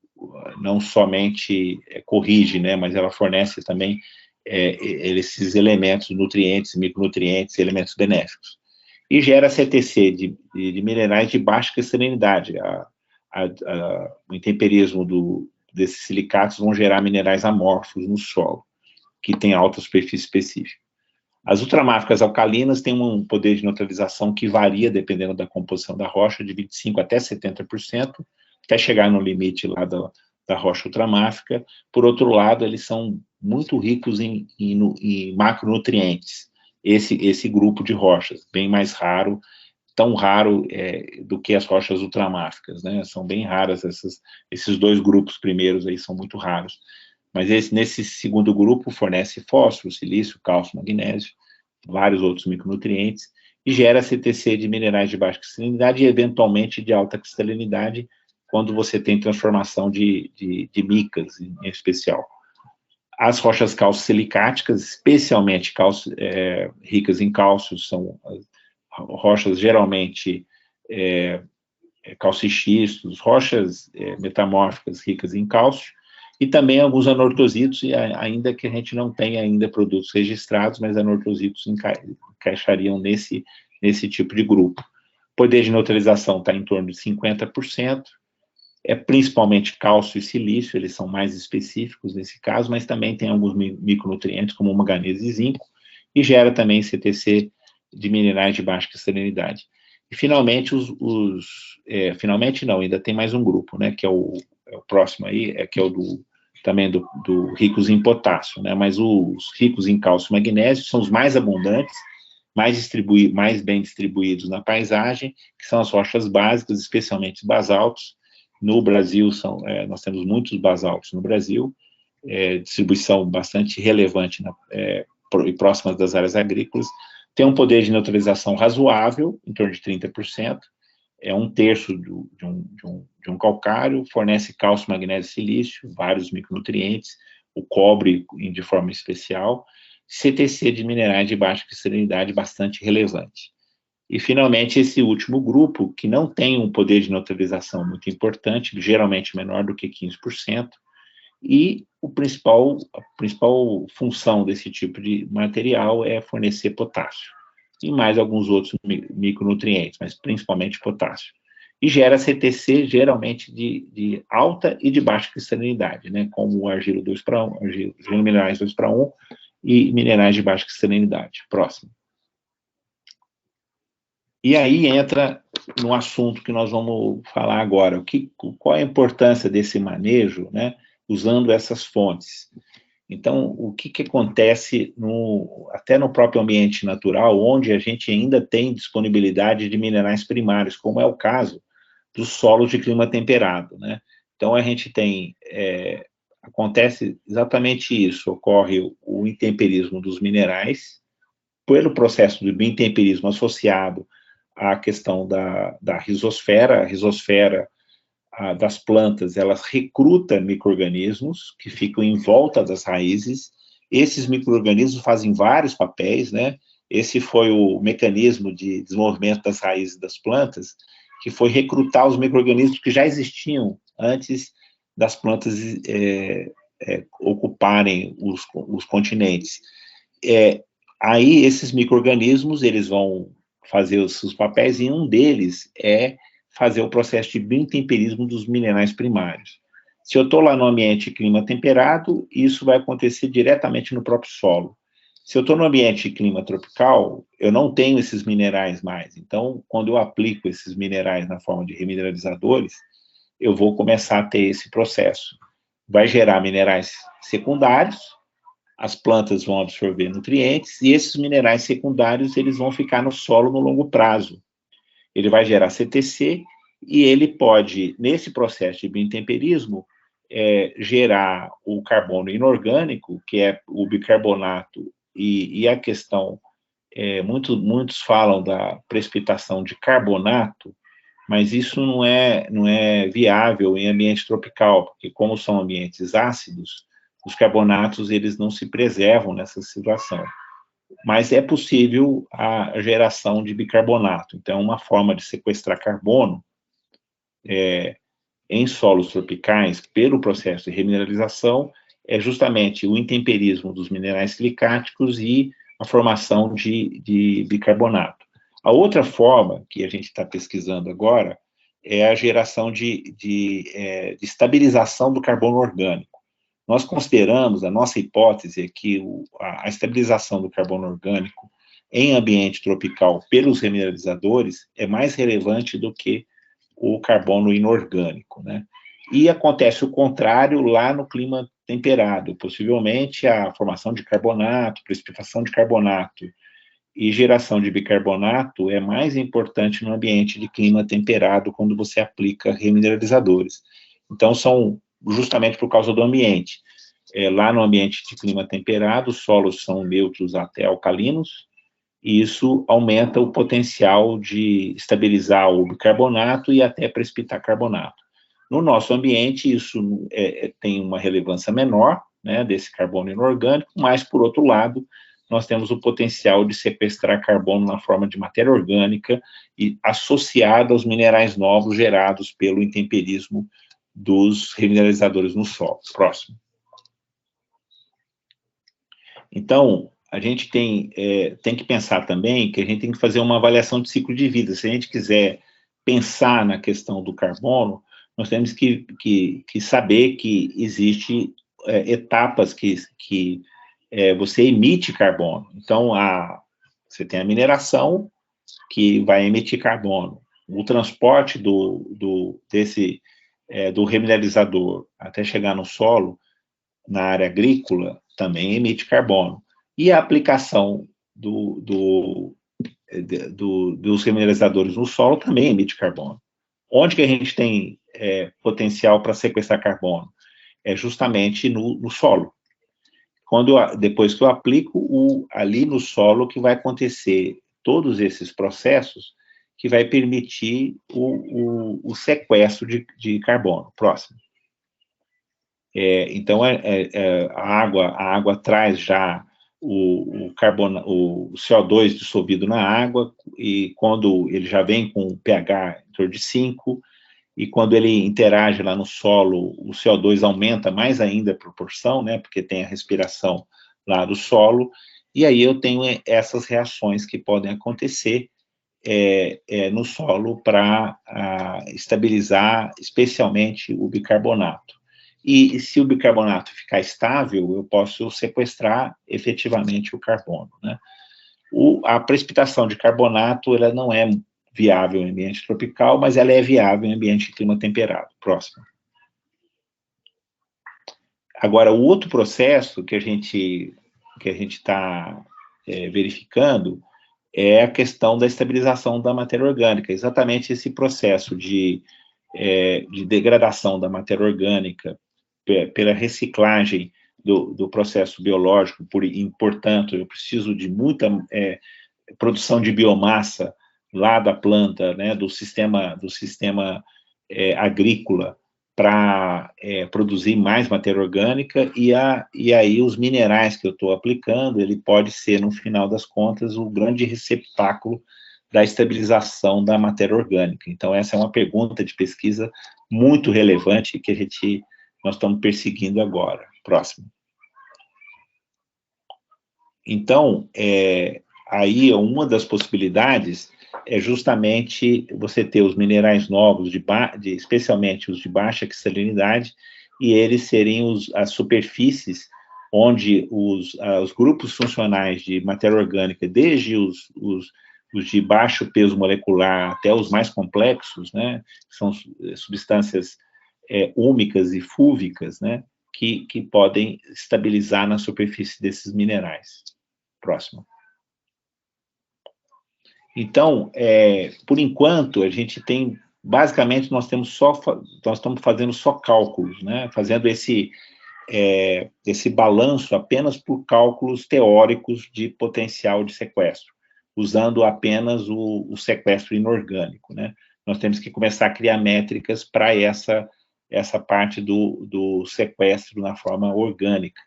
não somente corrige, né, mas ela fornece também esses elementos, nutrientes, micronutrientes, elementos benéficos. E gera CTC de minerais de baixa cristalinidade. O intemperismo desses silicatos vão gerar minerais amorfos no solo, que tem alta superfície específica. As ultramáficas alcalinas têm um poder de neutralização que varia, dependendo da composição da rocha, de 25% até 70%, até chegar no limite lá da rocha ultramáfica. Por outro lado, eles são muito ricos em macronutrientes, esse grupo de rochas, bem mais raro, tão raro do que as rochas ultramáficas, né? São bem raras, esses 2 grupos primeiros aí são muito raros. Mas nesse segundo grupo fornece fósforo, silício, cálcio, magnésio, vários outros micronutrientes, e gera CTC de minerais de baixa cristalinidade e, eventualmente, de alta cristalinidade, quando você tem transformação de micas, em especial. As rochas calcissilicáticas, especialmente ricas em cálcio, são rochas geralmente calcixistos, rochas metamórficas ricas em cálcio, e também alguns anortositos, ainda que a gente não tenha ainda produtos registrados, mas anortositos encaixariam nesse tipo de grupo. O poder de neutralização está em torno de 50%, principalmente cálcio e silício, eles são mais específicos nesse caso, mas também tem alguns micronutrientes, como manganês e zinco, e gera também CTC de minerais de baixa cristalinidade. E, finalmente, finalmente não, ainda tem mais um grupo, né, que é o próximo aí, que é o também do ricos em potássio, né, mas os ricos em cálcio e magnésio são os mais abundantes, mais bem distribuídos na paisagem, que são as rochas básicas, especialmente os basaltos. No Brasil, nós temos muitos basaltos no Brasil, distribuição bastante relevante e próximas das áreas agrícolas, tem um poder de neutralização razoável, em torno de 30%, é 1/3 de um calcário, fornece cálcio, magnésio e silício, vários micronutrientes, o cobre de forma especial, CTC de minerais de baixa cristalinidade bastante relevante. E, finalmente, esse último grupo, que não tem um poder de neutralização muito importante, geralmente menor do que 15%, e a principal função desse tipo de material é fornecer potássio, e mais alguns outros micronutrientes, mas principalmente potássio. E gera CTC, geralmente, de alta e de baixa cristalinidade, né, como argila 2:1, argila minerais 2:1 e minerais de baixa cristalinidade. Próximo. E aí entra no assunto que nós vamos falar agora, qual é a importância desse manejo, né, usando essas fontes. Então, o que acontece até no próprio ambiente natural, onde a gente ainda tem disponibilidade de minerais primários, como é o caso dos solos de clima temperado, né? Então, a gente tem, acontece exatamente isso, ocorre o intemperismo dos minerais, pelo processo do biointemperismo associado à questão da rizosfera. A rizosfera das plantas, elas recrutam micro-organismos que ficam em volta das raízes. Esses micro-organismos fazem vários papéis, né? Esse foi o mecanismo de desenvolvimento das raízes das plantas, que foi recrutar os micro-organismos que já existiam antes das plantas ocuparem os continentes. Aí, esses micro-organismos, eles vão fazer os seus papéis, e um deles é fazer o processo de biointemperismo dos minerais primários. Se eu estou lá no ambiente de clima temperado, isso vai acontecer diretamente no próprio solo. Se eu estou no ambiente de clima tropical, eu não tenho esses minerais mais. Então, quando eu aplico esses minerais na forma de remineralizadores, eu vou começar a ter esse processo. Vai gerar minerais secundários, as plantas vão absorver nutrientes, e esses minerais secundários, eles vão ficar no solo no longo prazo. Ele vai gerar CTC, e ele pode, nesse processo de biointemperismo, gerar o carbono inorgânico, que é o bicarbonato, e a questão, muitos falam da precipitação de carbonato, mas isso não é viável em ambiente tropical, porque como são ambientes ácidos, os carbonatos eles não se preservam nessa situação. Mas é possível a geração de bicarbonato. Então, uma forma de sequestrar carbono em solos tropicais, pelo processo de remineralização, é justamente o intemperismo dos minerais silicáticos e a formação de bicarbonato. A outra forma que a gente está pesquisando agora é a geração de estabilização do carbono orgânico. Nós consideramos, a nossa hipótese é que a estabilização do carbono orgânico em ambiente tropical pelos remineralizadores é mais relevante do que o carbono inorgânico, né? E acontece o contrário lá no clima temperado. Possivelmente a formação de carbonato, precipitação de carbonato e geração de bicarbonato é mais importante no ambiente de clima temperado quando você aplica remineralizadores. Então, são justamente por causa do ambiente. Lá no ambiente de clima temperado, os solos são neutros até alcalinos, e isso aumenta o potencial de estabilizar o bicarbonato e até precipitar carbonato. No nosso ambiente, isso tem uma relevância menor, né, desse carbono inorgânico, mas, por outro lado, nós temos o potencial de sequestrar carbono na forma de matéria orgânica e associada aos minerais novos gerados pelo intemperismo dos remineralizadores no solo. Próximo. Então, a gente tem que pensar também que a gente tem que fazer uma avaliação de ciclo de vida. Se a gente quiser pensar na questão do carbono, nós temos que saber que existe etapas que você emite carbono. Então, você tem a mineração, que vai emitir carbono. O transporte do remineralizador até chegar no solo, na área agrícola, também emite carbono. E a aplicação dos remineralizadores no solo também emite carbono. Onde que a gente tem potencial para sequestrar carbono? É justamente no solo. Depois que eu aplico ali no solo, que vai acontecer todos esses processos que vai permitir o sequestro de carbono. Próximo. Então, a água traz já o CO2 dissolvido na água, e quando ele já vem com pH em torno de 5, e quando ele interage lá no solo, o CO2 aumenta mais ainda a proporção, né, porque tem a respiração lá do solo, e aí eu tenho essas reações que podem acontecer no solo para estabilizar especialmente o bicarbonato. E se o bicarbonato ficar estável, eu posso sequestrar efetivamente o carbono, né? A precipitação de carbonato, ela não é viável em ambiente tropical, mas ela é viável em ambiente de clima temperado. Próximo. Agora, o outro processo que a gente está verificando é a questão da estabilização da matéria orgânica. Exatamente esse processo de degradação da matéria orgânica pela reciclagem do processo biológico, portanto, eu preciso de muita produção de biomassa lá da planta, né, do sistema agrícola, para produzir mais matéria orgânica, e aí os minerais que eu estou aplicando, ele pode ser, no final das contas, o grande receptáculo da estabilização da matéria orgânica. Então, essa é uma pergunta de pesquisa muito relevante que nós estamos perseguindo agora. Próximo. Então, aí uma das possibilidades é justamente você ter os minerais novos, especialmente os de baixa cristalinidade, e eles serem as superfícies onde os grupos funcionais de matéria orgânica, desde os de baixo peso molecular até os mais complexos, né, são substâncias úmicas e fúvicas, né, que podem estabilizar na superfície desses minerais. Próximo. Então, por enquanto, a gente tem basicamente, nós estamos fazendo só cálculos, né? Fazendo esse balanço apenas por cálculos teóricos de potencial de sequestro, usando apenas o sequestro inorgânico, né? Nós temos que começar a criar métricas para essa parte do sequestro na forma orgânica.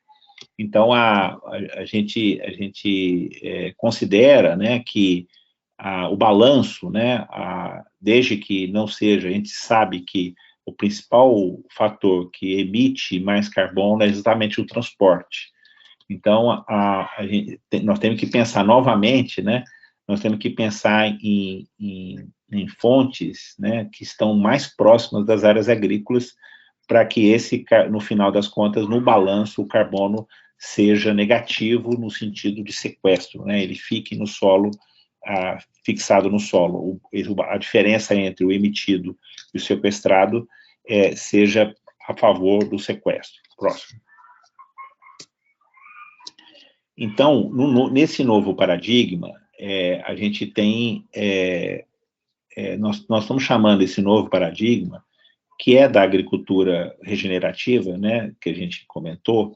Então, a gente considera, né, que o balanço, né, desde que não seja, a gente sabe que o principal fator que emite mais carbono é justamente o transporte. Então, nós temos que pensar novamente, né, nós temos que pensar em fontes, né, que estão mais próximas das áreas agrícolas, para que no final das contas, no balanço, o carbono seja negativo no sentido de sequestro, né, ele fique no solo, fixado no solo. A diferença entre o emitido e o sequestrado seja a favor do sequestro. Próximo. Então, nesse novo paradigma, a gente tem... nós estamos chamando esse novo paradigma, que é da agricultura regenerativa, né, que a gente comentou,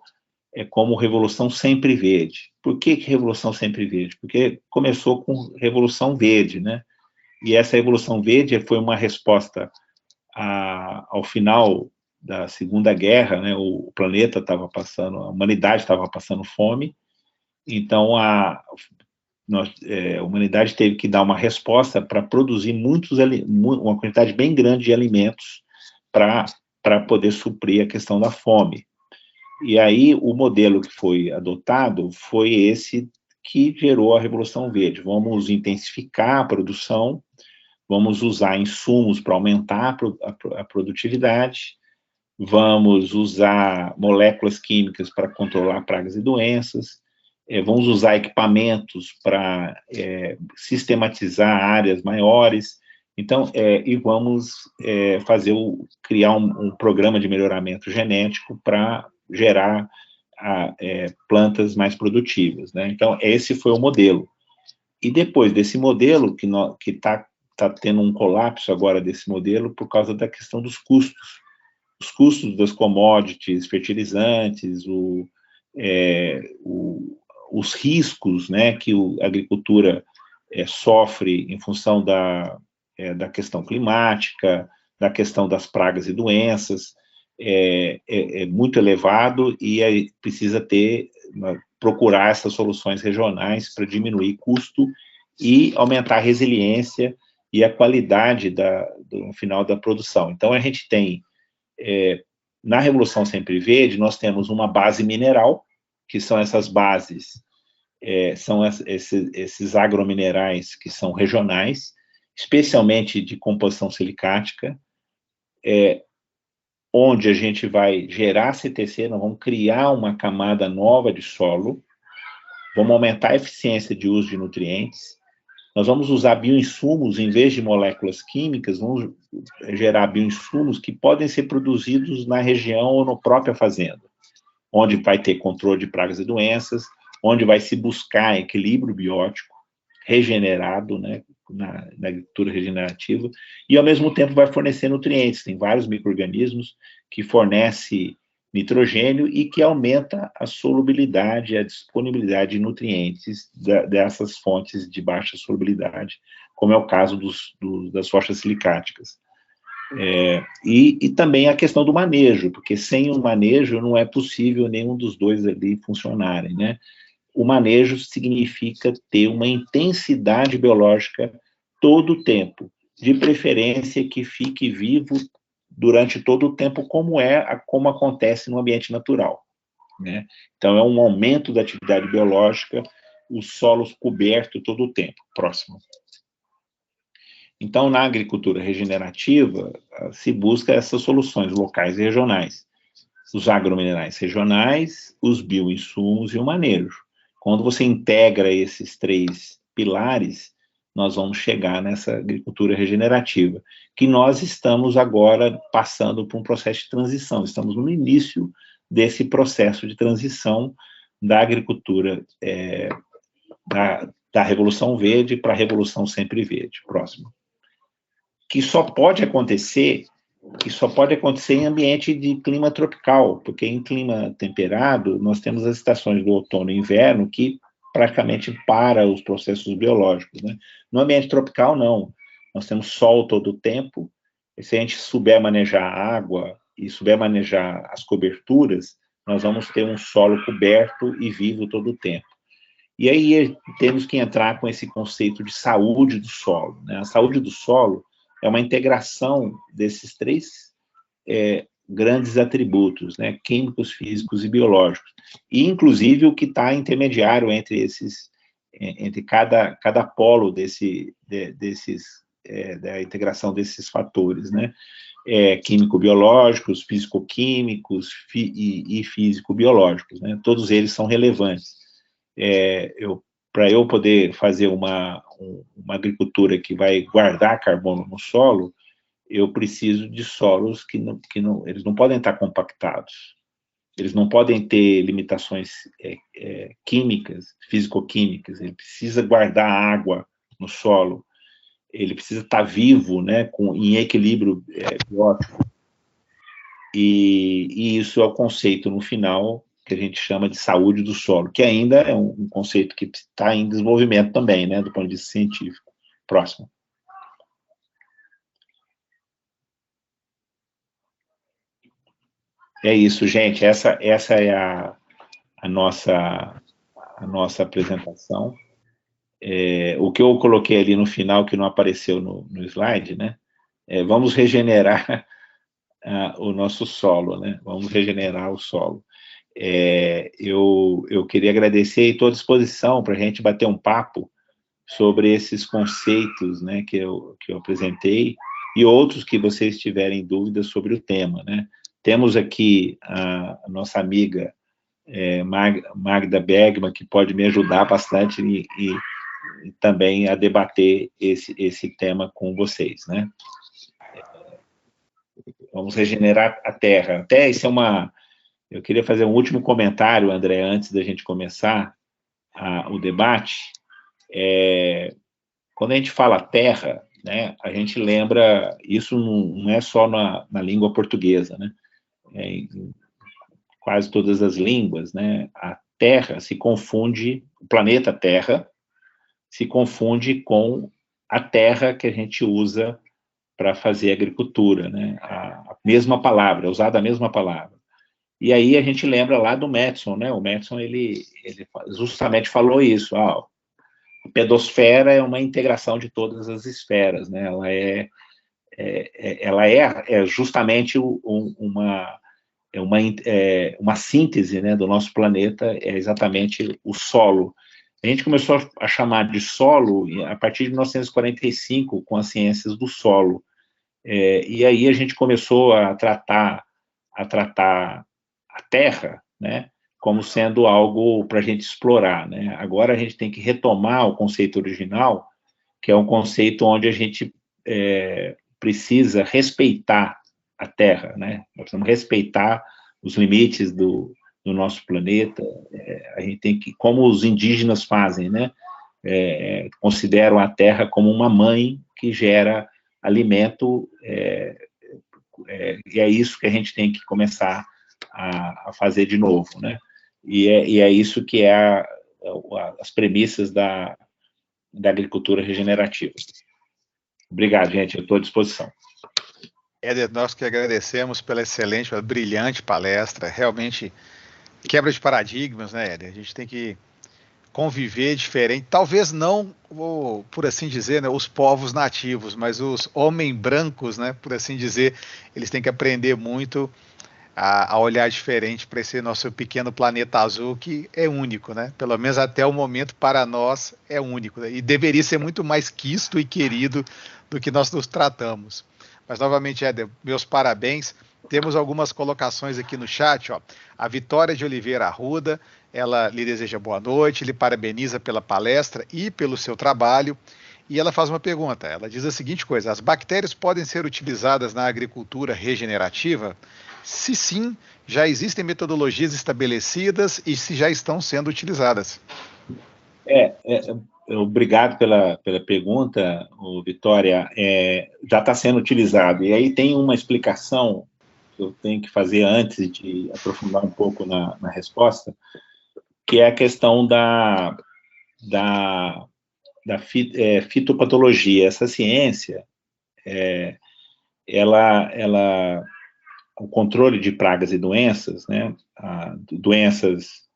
como Revolução Sempre Verde. Por que Revolução Sempre Verde? Porque começou com Revolução Verde, né? E essa Revolução Verde foi uma resposta ao final da Segunda Guerra, né? O planeta estava passando, a humanidade estava passando fome, então a humanidade teve que dar uma resposta para produzir uma quantidade bem grande de alimentos para poder suprir a questão da fome. E aí, o modelo que foi adotado foi esse que gerou a Revolução Verde. Vamos intensificar a produção, vamos usar insumos para aumentar a produtividade, vamos usar moléculas químicas para controlar pragas e doenças, vamos usar equipamentos para sistematizar áreas maiores, então, e vamos criar um programa de melhoramento genético para gerar plantas mais produtivas, né? Então, esse foi o modelo. E depois desse modelo, que está tendo um colapso agora desse modelo por causa da questão dos custos. Os custos das commodities, fertilizantes, os riscos, né, que a agricultura sofre em função da questão climática, da questão das pragas e doenças, muito elevado, e aí precisa procurar essas soluções regionais para diminuir custo e aumentar a resiliência e a qualidade no final da produção. Então, a gente tem, na Revolução Sempre Verde, nós temos uma base mineral, que são essas bases, são esses agrominerais que são regionais, especialmente de composição silicática, onde a gente vai gerar CTC, nós vamos criar uma camada nova de solo, vamos aumentar a eficiência de uso de nutrientes, nós vamos usar bioinsumos em vez de moléculas químicas, vamos gerar bioinsumos que podem ser produzidos na região ou na própria fazenda, onde vai ter controle de pragas e doenças, onde vai se buscar equilíbrio biótico regenerado, né, na agricultura regenerativa, e ao mesmo tempo vai fornecer nutrientes. Tem vários micro-organismos que fornecem nitrogênio e que aumenta a solubilidade, a disponibilidade de nutrientes dessas fontes de baixa solubilidade, como é o caso das rochas silicáticas. E também a questão do manejo, porque sem o manejo não é possível nenhum dos dois ali funcionarem, né? O manejo significa ter uma intensidade biológica todo o tempo, de preferência que fique vivo durante todo o tempo, como acontece no ambiente natural, né? Então, é um aumento da atividade biológica, os solos cobertos todo o tempo. Próximo. Então, na agricultura regenerativa, se busca essas soluções locais e regionais. Os agrominerais regionais, os bioinsumos e o manejo. Quando você integra esses três pilares, nós vamos chegar nessa agricultura regenerativa, que nós estamos agora passando por um processo de transição, estamos no início desse processo de transição da agricultura da Revolução Verde para a Revolução Sempre Verde. Próximo. que só pode acontecer em ambiente de clima tropical, porque em clima temperado nós temos as estações do outono e inverno que praticamente para os processos biológicos, né? No ambiente tropical, não. Nós temos sol todo o tempo, e se a gente souber manejar a água e souber manejar as coberturas, nós vamos ter um solo coberto e vivo todo o tempo. E aí temos que entrar com esse conceito de saúde do solo, né? A saúde do solo é uma integração desses três grandes atributos, né? Químicos, físicos e biológicos. E, inclusive, o que está intermediário entre esses, entre cada polo da integração desses fatores, né? Químico-biológicos, físico-químicos e físico-biológicos, né? Todos eles são relevantes. Para eu poder fazer uma agricultura que vai guardar carbono no solo, eu preciso de solos que eles não podem estar compactados, eles não podem ter limitações químicas, físico-químicas, ele precisa guardar água no solo, ele precisa estar vivo, né, em equilíbrio biótico, e isso é o conceito, no final, que a gente chama de saúde do solo, que ainda é um conceito que está em desenvolvimento também, né, do ponto de vista científico. Próximo. É isso, gente. Essa é a nossa apresentação. O que eu coloquei ali no final, que não apareceu no slide, né? Vamos regenerar o nosso solo, né? Vamos regenerar o solo. Eu queria agradecer e estou à disposição para a gente bater um papo sobre esses conceitos, né, que eu apresentei e outros que vocês tiverem dúvidas sobre o tema, né? Temos aqui a nossa amiga Magda Bergman, que pode me ajudar bastante e também a debater esse tema com vocês, né? Vamos regenerar a Terra. Até isso eu queria fazer um último comentário, André, antes da gente começar o debate. Quando a gente fala Terra, né, a gente lembra, isso não é só na língua portuguesa, né? Em quase todas as línguas, né, a Terra se confunde, o planeta Terra se confunde com a terra que a gente usa para fazer agricultura, né? A mesma palavra, usada a mesma palavra. E aí a gente lembra lá do Madison, né? O Madison, ele justamente falou isso, a pedosfera é uma integração de todas as esferas, né? Ela é justamente uma síntese, né, do nosso planeta, é exatamente o solo. A gente começou a chamar de solo a partir de 1945, com as ciências do solo. E aí a gente começou a tratar a Terra, né, como sendo algo para a gente explorar, né? Agora a gente tem que retomar o conceito original, que é um conceito onde a gente precisa respeitar a Terra, né? Nós precisamos respeitar os limites do nosso planeta. A gente tem que, como os indígenas fazem, né? Consideram a Terra como uma mãe que gera alimento, e é isso que a gente tem que começar a fazer de novo, né? E é isso que as premissas da agricultura regenerativa. Obrigado, gente, eu estou à disposição. Éder, nós que agradecemos pela excelente, pela brilhante palestra, realmente quebra de paradigmas, né, Éder? A gente tem que conviver diferente, talvez não, por assim dizer, né, os povos nativos, mas os homens brancos, né, por assim dizer, eles têm que aprender muito a olhar diferente para esse nosso pequeno planeta azul, que é único, né? Pelo menos até o momento, para nós, é único, né? E deveria ser muito mais quisto e querido do que nós nos tratamos. Mas, novamente, Éder, meus parabéns. Temos algumas colocações aqui no chat, ó. A Vitória de Oliveira Arruda, ela lhe deseja boa noite, lhe parabeniza pela palestra e pelo seu trabalho. E ela faz uma pergunta, ela diz a seguinte coisa: as bactérias podem ser utilizadas na agricultura regenerativa? Se sim, já existem metodologias estabelecidas e se já estão sendo utilizadas? Obrigado pela pergunta, Vitória. Já está sendo utilizado. E aí tem uma explicação que eu tenho que fazer antes de aprofundar um pouco na resposta, que é a questão da fitopatologia. Essa ciência, o controle de pragas e doenças, né, doenças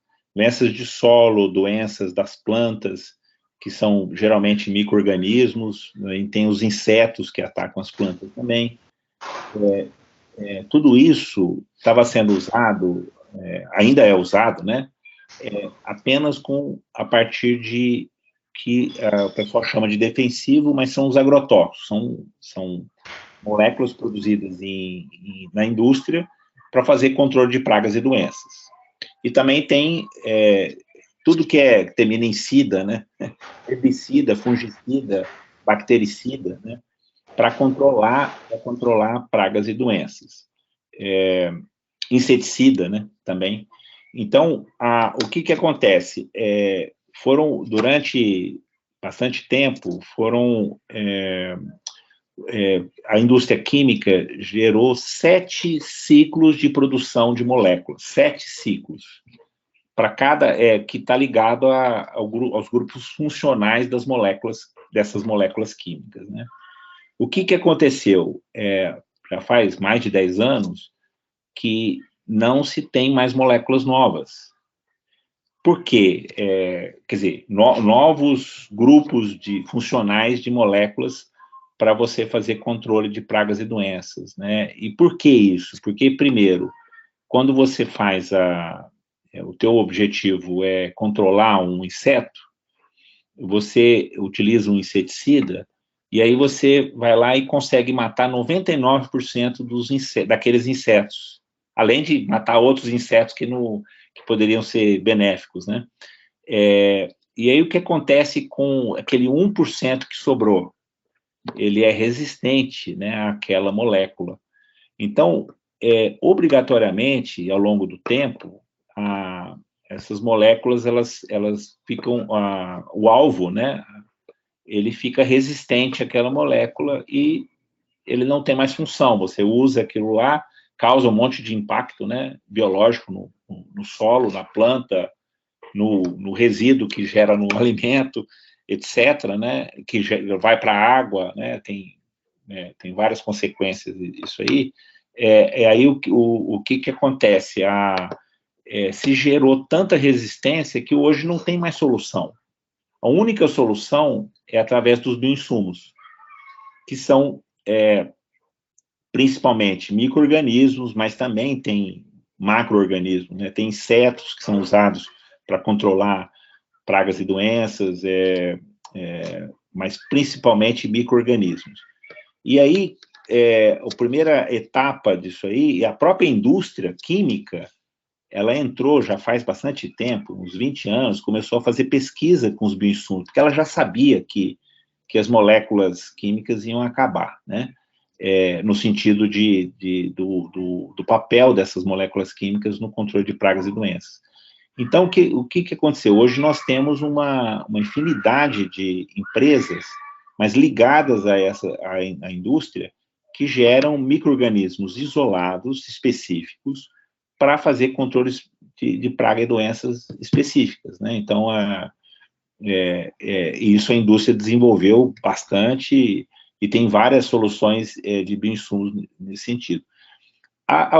de solo, doenças das plantas, que são geralmente micro-organismos, né, e tem os insetos que atacam as plantas também. Tudo isso estava sendo usado, ainda é usado, né, apenas a partir de que o pessoal chama de defensivo, mas são os agrotóxicos, são moléculas produzidas na indústria para fazer controle de pragas e doenças. E também tem tudo que termina em sida, né? Herbicida, fungicida, bactericida, né? Para controlar pragas e doenças. Inseticida, né? Também. Então, o que acontece? Durante bastante tempo, a indústria química gerou 7 ciclos de produção de moléculas, 7 ciclos, para cada, que está ligado aos grupos funcionais dessas moléculas químicas, né? O que aconteceu? Já faz mais de 10 anos que não se tem mais moléculas novas. Por quê? Quer dizer, novos grupos funcionais de moléculas para você fazer controle de pragas e doenças, né? E por que isso? Porque, primeiro, quando você faz o teu objetivo é controlar um inseto, você utiliza um inseticida, e aí você vai lá e consegue matar 99% daqueles insetos, além de matar outros insetos que poderiam ser benéficos, né? E aí o que acontece com aquele 1% que sobrou? Ele é resistente, né, àquela molécula. Então, obrigatoriamente, ao longo do tempo, essas moléculas, elas ficam, o alvo, né, ele fica resistente àquela molécula e ele não tem mais função. Você usa aquilo lá, causa um monte de impacto, né, biológico no solo, na planta, no resíduo que gera no alimento, etc., né, que vai para a água, né, tem várias consequências disso aí. Aí o que acontece? Se gerou tanta resistência que hoje não tem mais solução. A única solução é através dos bioinsumos, que são principalmente micro-organismos, mas também tem macro-organismos, né? Tem insetos que são usados para controlar pragas e doenças, mas principalmente micro-organismos. E aí, a primeira etapa disso aí, a própria indústria química, ela entrou já faz bastante tempo, uns 20 anos, começou a fazer pesquisa com os bioinsumos, porque ela já sabia que as moléculas químicas iam acabar, né? No sentido do papel dessas moléculas químicas no controle de pragas e doenças. Então, o que aconteceu? Hoje nós temos uma infinidade de empresas, mas ligadas à indústria, que geram micro-organismos isolados, específicos, para fazer controles de praga e doenças específicas, né? Então, isso a indústria desenvolveu bastante e tem várias soluções de bioinsumos nesse sentido.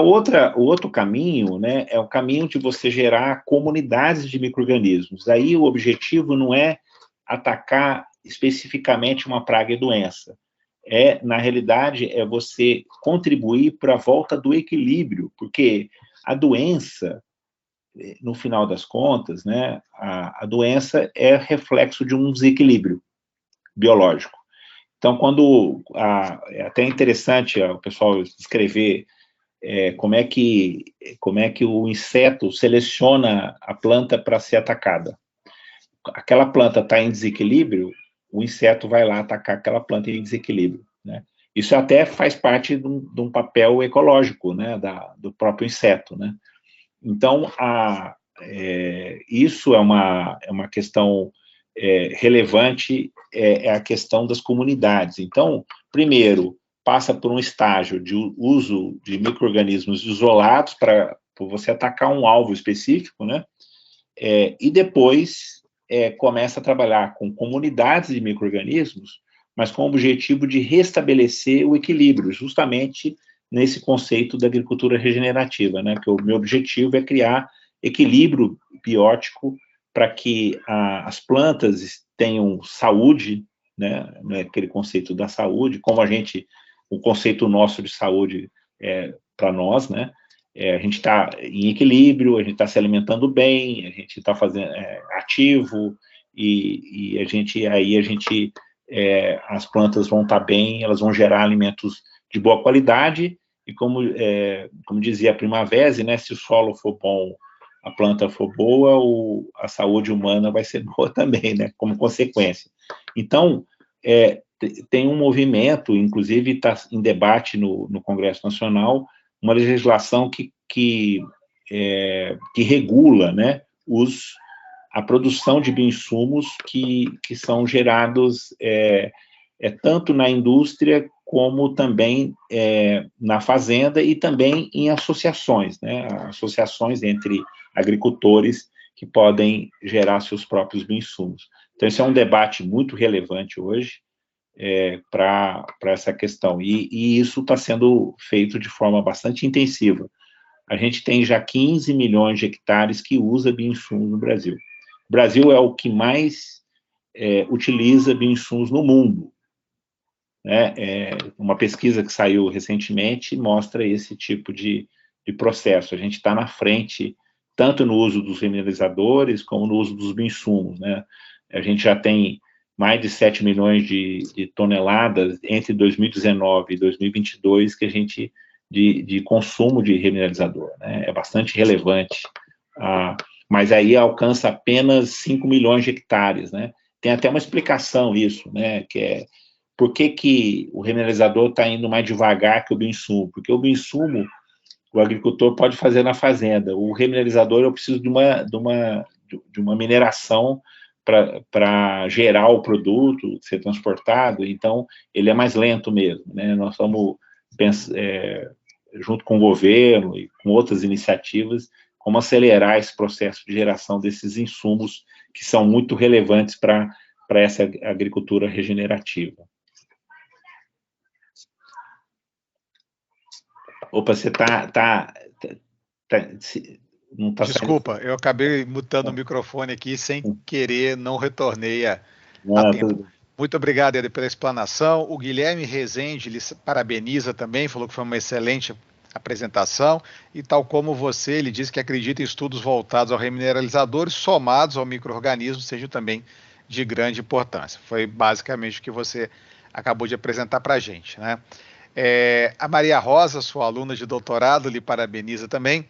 O outro caminho, né, é o caminho de você gerar comunidades de micro-organismos. Aí o objetivo não é atacar especificamente uma praga e doença. Na realidade, é você contribuir para a volta do equilíbrio, porque a doença, no final das contas, né, a doença é reflexo de um desequilíbrio biológico. Então, é até interessante o pessoal escrever como é que o inseto seleciona a planta para ser atacada. Aquela planta está em desequilíbrio, o inseto vai lá atacar aquela planta em desequilíbrio, né? Isso até faz parte de um papel ecológico, né, do próprio inseto, né? Então, isso é uma questão relevante é a questão das comunidades. Então, primeiro, passa por um estágio de uso de micro-organismos isolados para você atacar um alvo específico, né? E depois começa a trabalhar com comunidades de micro-organismos, mas com o objetivo de restabelecer o equilíbrio, justamente nesse conceito da agricultura regenerativa, né? Que o meu objetivo é criar equilíbrio biótico para que as plantas tenham saúde, né? Aquele conceito da saúde, como o conceito nosso de saúde para nós, né? A gente está em equilíbrio, a gente está se alimentando bem, a gente está fazendo ativo, e as plantas vão estar bem, elas vão gerar alimentos de boa qualidade, e como dizia a Primavera, né, se o solo for bom, a planta for boa, a saúde humana vai ser boa também, né, como consequência. Então, tem um movimento, inclusive está em debate no Congresso Nacional, uma legislação que regula, né, a produção de bioinsumos que são gerados tanto na indústria como também na fazenda e também em associações, né, associações entre agricultores que podem gerar seus próprios bioinsumos. Então, esse é um debate muito relevante hoje, para essa questão, e isso está sendo feito de forma bastante intensiva. A gente tem já 15 milhões de hectares que usa bioinsumos no Brasil. O Brasil é o que mais utiliza bioinsumos no mundo, né? Uma pesquisa que saiu recentemente mostra esse tipo de processo. A gente está na frente, tanto no uso dos remineralizadores, como no uso dos bioinsumos, né? A gente já tem mais de 7 milhões de toneladas entre 2019 e 2022 de consumo de remineralizador, né? É bastante relevante, mas aí alcança apenas 5 milhões de hectares, né? Tem até uma explicação isso, né? Que por que o remineralizador está indo mais devagar que o bioinsumo? Porque o bioinsumo o agricultor pode fazer na fazenda. O remineralizador, eu preciso de uma mineração para gerar o produto, ser transportado, então ele é mais lento mesmo, né? Nós estamos junto com o governo e com outras iniciativas, como acelerar esse processo de geração desses insumos que são muito relevantes para essa agricultura regenerativa. Opa, você não tá Desculpa, saindo... eu acabei mutando o microfone aqui sem querer, não retornei a tempo. Muito obrigado, Eder, pela explanação. O Guilherme Rezende lhe parabeniza também, falou que foi uma excelente apresentação, e tal como você, ele diz que acredita em estudos voltados ao remineralizador somados ao micro-organismo sejam também de grande importância. Foi basicamente o que você acabou de apresentar para a gente, né? A Maria Rosa, sua aluna de doutorado, lhe parabeniza também,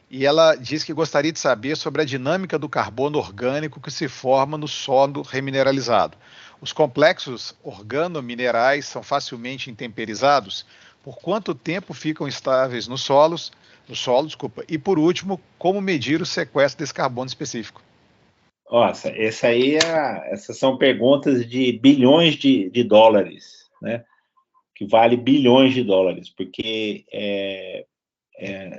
e ela diz que gostaria de saber sobre a dinâmica do carbono orgânico que se forma no solo remineralizado. Os complexos organominerais são facilmente intemperizados? Por quanto tempo ficam estáveis no solo, e por último, como medir o sequestro desse carbono específico? Nossa, essas são perguntas de bilhões de dólares, né? Que vale bilhões de dólares, porque,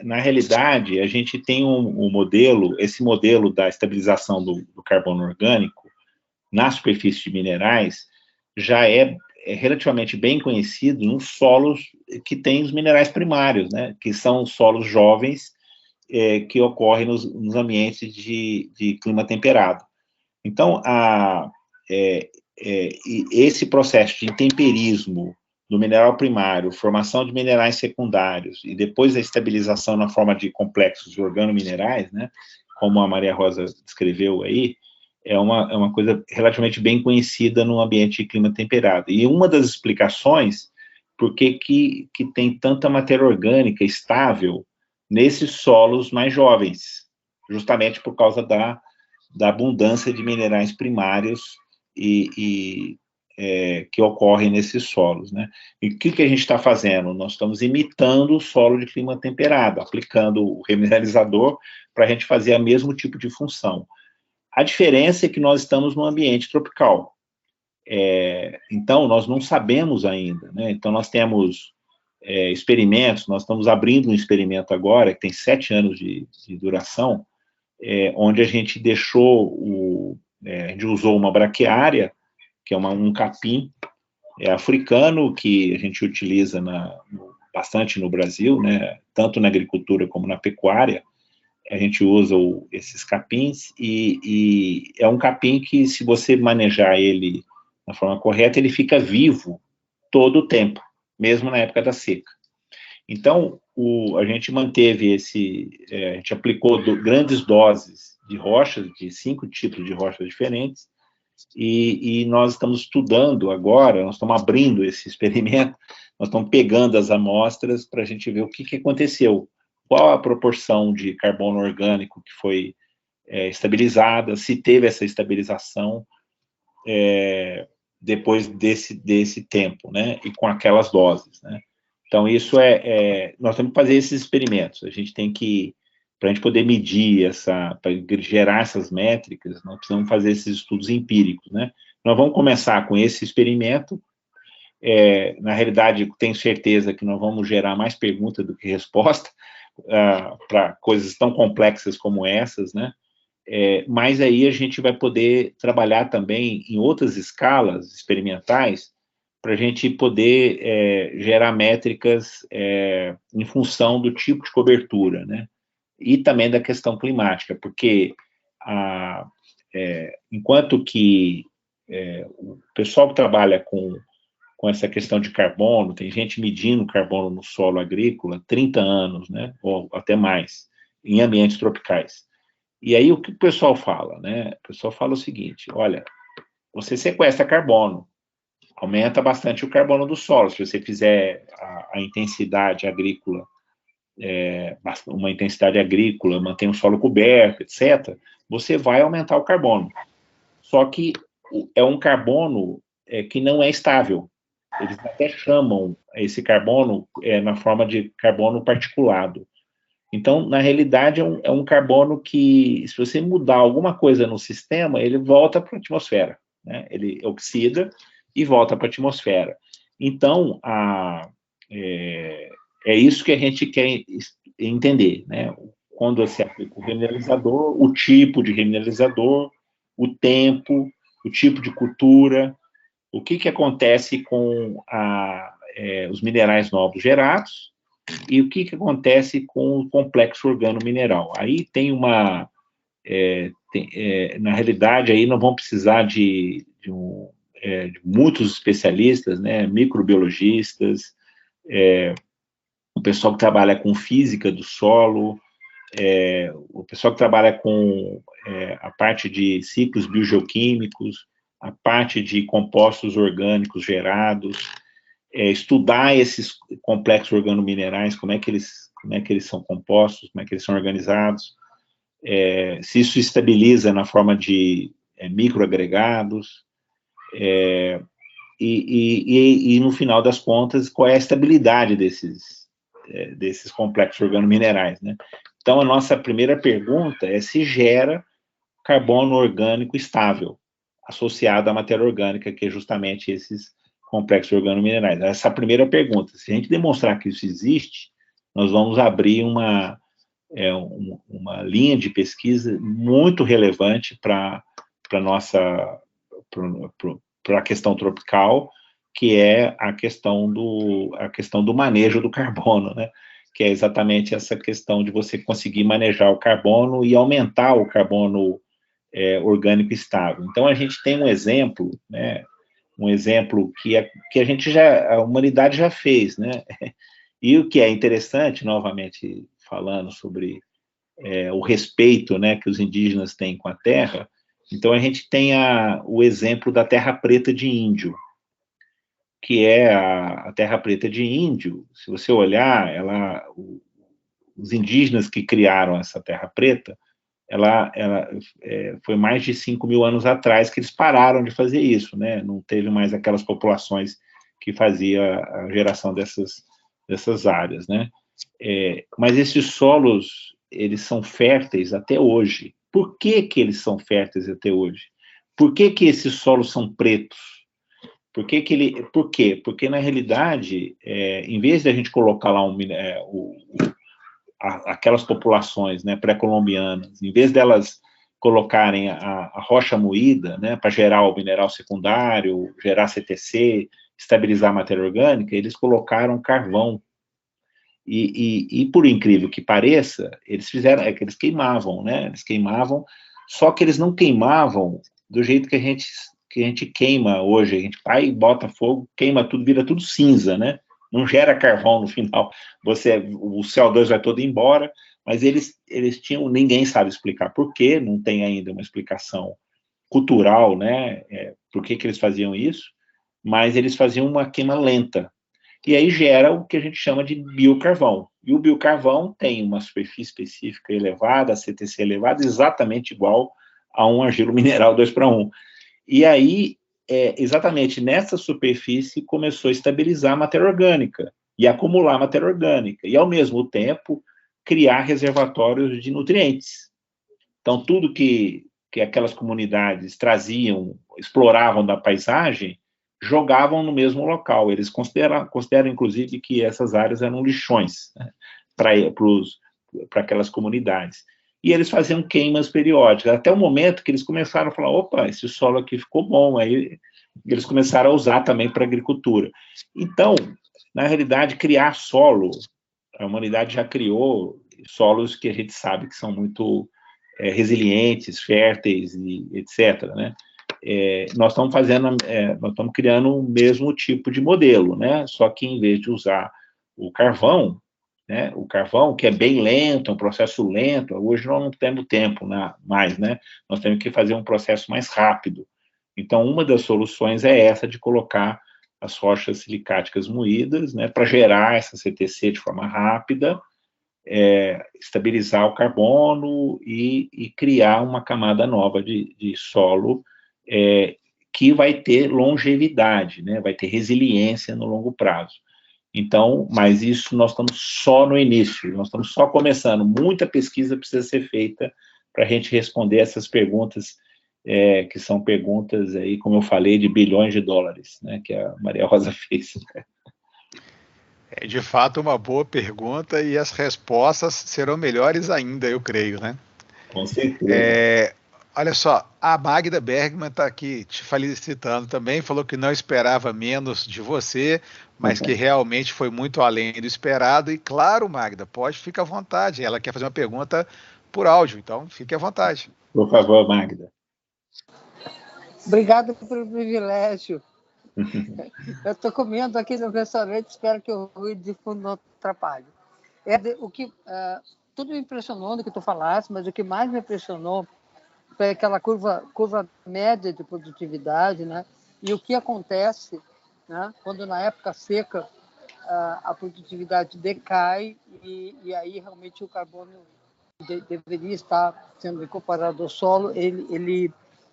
na realidade, a gente tem um modelo, esse modelo da estabilização do carbono orgânico na superfície de minerais já é relativamente bem conhecido nos solos que têm os minerais primários, né, que são solos jovens que ocorrem nos ambientes de clima temperado. Então, esse processo de intemperismo do mineral primário, formação de minerais secundários e depois a estabilização na forma de complexos organominerais, né, como a Maria Rosa descreveu aí, é uma coisa relativamente bem conhecida no ambiente de clima temperado. E uma das explicações por que tem tanta matéria orgânica estável nesses solos mais jovens, justamente por causa da abundância de minerais primários que ocorrem nesses solos, né? E o que a gente está fazendo? Nós estamos imitando o solo de clima temperado, aplicando o remineralizador para a gente fazer o mesmo tipo de função. A diferença é que nós estamos num ambiente tropical. Então, nós não sabemos ainda, né? Então, nós temos experimentos, nós estamos abrindo um experimento agora, que tem 7 anos de duração, onde a gente a gente usou uma braquiária, que é um capim africano, que a gente utiliza bastante no Brasil, né? Tanto na agricultura como na pecuária. A gente usa esses capins, e é um capim que, se você manejar ele da forma correta, ele fica vivo todo o tempo, mesmo na época da seca. Então, a gente manteve a gente aplicou grandes doses de rochas, de 5 tipos de rochas diferentes, e nós estamos estudando agora, nós estamos abrindo esse experimento, nós estamos pegando as amostras para a gente ver o que aconteceu, qual a proporção de carbono orgânico que foi estabilizada, se teve essa estabilização depois desse tempo, né, e com aquelas doses, né. Então, isso nós temos que fazer esses experimentos, a gente tem que, para a gente poder medir para gerar essas métricas, nós precisamos fazer esses estudos empíricos, né. Nós vamos começar com esse experimento, na realidade, tenho certeza que nós vamos gerar mais pergunta do que resposta, para coisas tão complexas como essas, né, mas aí a gente vai poder trabalhar também em outras escalas experimentais, para a gente poder gerar métricas em função do tipo de cobertura, né, e também da questão climática, porque enquanto que o pessoal que trabalha com essa questão de carbono, tem gente medindo carbono no solo agrícola 30 anos, né, ou até mais, em ambientes tropicais. E aí o que o pessoal fala, né? O pessoal fala o seguinte: olha, você sequestra carbono, aumenta bastante o carbono do solo, se você fizer a intensidade agrícola, uma intensidade agrícola, mantém o solo coberto, etc., você vai aumentar o carbono. Só que é um carbono que não é estável. Eles até chamam esse carbono na forma de carbono particulado. Então, na realidade, é um carbono que, se você mudar alguma coisa no sistema, ele volta para a atmosfera, né? Ele oxida e volta para a atmosfera. Então, é isso que a gente quer entender, né? Quando você aplica o remineralizador, o tipo de remineralizador, o tempo, o tipo de cultura, o que acontece com os minerais novos gerados e o que acontece com o complexo organo-mineral. Aí tem na realidade, aí nós vamos precisar de muitos especialistas, né, microbiologistas, o pessoal que trabalha com física do solo, o pessoal que trabalha com a parte de ciclos biogeoquímicos, a parte de compostos orgânicos gerados, estudar esses complexos organominerais, como é que eles são compostos, como é que eles são organizados, se isso estabiliza na forma de microagregados, e no final das contas, qual é a estabilidade desses complexos organominerais, né? Então, a nossa primeira pergunta é se gera carbono orgânico estável, associado à matéria orgânica, que é justamente esses complexos organominerais. Essa é a primeira pergunta. Se a gente demonstrar que isso existe, nós vamos abrir uma linha de pesquisa muito relevante para a questão tropical, que é a questão do manejo do carbono, né? Que é exatamente essa questão de você conseguir manejar o carbono e aumentar o carbono orgânico estável. Então, a gente tem um exemplo, né? Um exemplo que a humanidade já fez, né? E o que é interessante, novamente falando sobre o respeito, né, que os indígenas têm com a terra, então a gente tem o exemplo da terra preta de índio, que é a terra preta de índio. Se você olhar, os indígenas que criaram essa terra preta, foi mais de 5.000 anos atrás que eles pararam de fazer isso, né? Não teve mais aquelas populações que faziam a geração dessas áreas, né? Mas esses solos, eles são férteis até hoje, Por que que eles são férteis até hoje? Por que que esses solos são pretos? Por quê? Porque, na realidade, em vez de a gente colocar lá aquelas populações, né, pré-colombianas, em vez delas colocarem a rocha moída, né, para gerar o mineral secundário, gerar CTC, estabilizar a matéria orgânica, eles colocaram carvão. E por incrível que pareça, eles fizeram, que eles queimavam, né? Eles queimavam, só que eles não queimavam do jeito que a gente queima hoje. A gente vai e bota fogo, queima tudo, vira tudo cinza, né? Não gera carvão no final. O CO2 vai todo embora, mas eles tinham, ninguém sabe explicar por quê, não tem ainda uma explicação cultural, né? Por que eles faziam isso, mas eles faziam uma queima lenta. E aí gera o que a gente chama de biocarvão. E o biocarvão tem uma superfície específica elevada, CTC elevada, exatamente igual a um argilo mineral 2:1. E aí, exatamente nessa superfície, começou a estabilizar a matéria orgânica e acumular matéria orgânica. E, ao mesmo tempo, criar reservatórios de nutrientes. Então, tudo que aquelas comunidades traziam, exploravam da paisagem, jogavam no mesmo local. Eles consideram inclusive, que essas áreas eram lixões, né, para aquelas comunidades. E eles faziam queimas periódicas, até o momento que eles começaram a falar, opa, esse solo aqui ficou bom, aí eles começaram a usar também para agricultura. Então, na realidade, criar solo, a humanidade já criou solos que a gente sabe que são muito resilientes, férteis, e etc., né? Nós estamos criando o mesmo tipo de modelo, né? Só que em vez de usar o carvão, né? O carvão, que é bem lento, é um processo lento, hoje nós não temos tempo mais, né? Nós temos que fazer um processo mais rápido. Então, uma das soluções é essa de colocar as rochas silicáticas moídas, né? Para gerar essa CTC de forma rápida, estabilizar o carbono e criar uma camada nova de solo que vai ter longevidade, né? Vai ter resiliência no longo prazo. Então, mas isso nós estamos só no início, nós estamos só começando. Muita pesquisa precisa ser feita para a gente responder essas perguntas, que são perguntas, aí, como eu falei, de bilhões de dólares, né? Que a Maria Rosa fez. É de fato uma boa pergunta e as respostas serão melhores ainda, eu creio, né? Com certeza. Olha só, a Magda Bergman está aqui te felicitando também, falou que não esperava menos de você, mas que realmente foi muito além do esperado. E claro, Magda, pode ficar à vontade. Ela quer fazer uma pergunta por áudio, então fique à vontade. Por favor, Magda. Obrigada pelo privilégio. Eu estou comendo aqui no restaurante, espero que o ruído de fundo não atrapalhe. Tudo me impressionou no que tu falaste, mas o que mais me impressionou foi aquela curva média de produtividade, né? E o que acontece, né, quando na época seca a produtividade decai e aí realmente o carbono deveria estar sendo incorporado ao solo, ele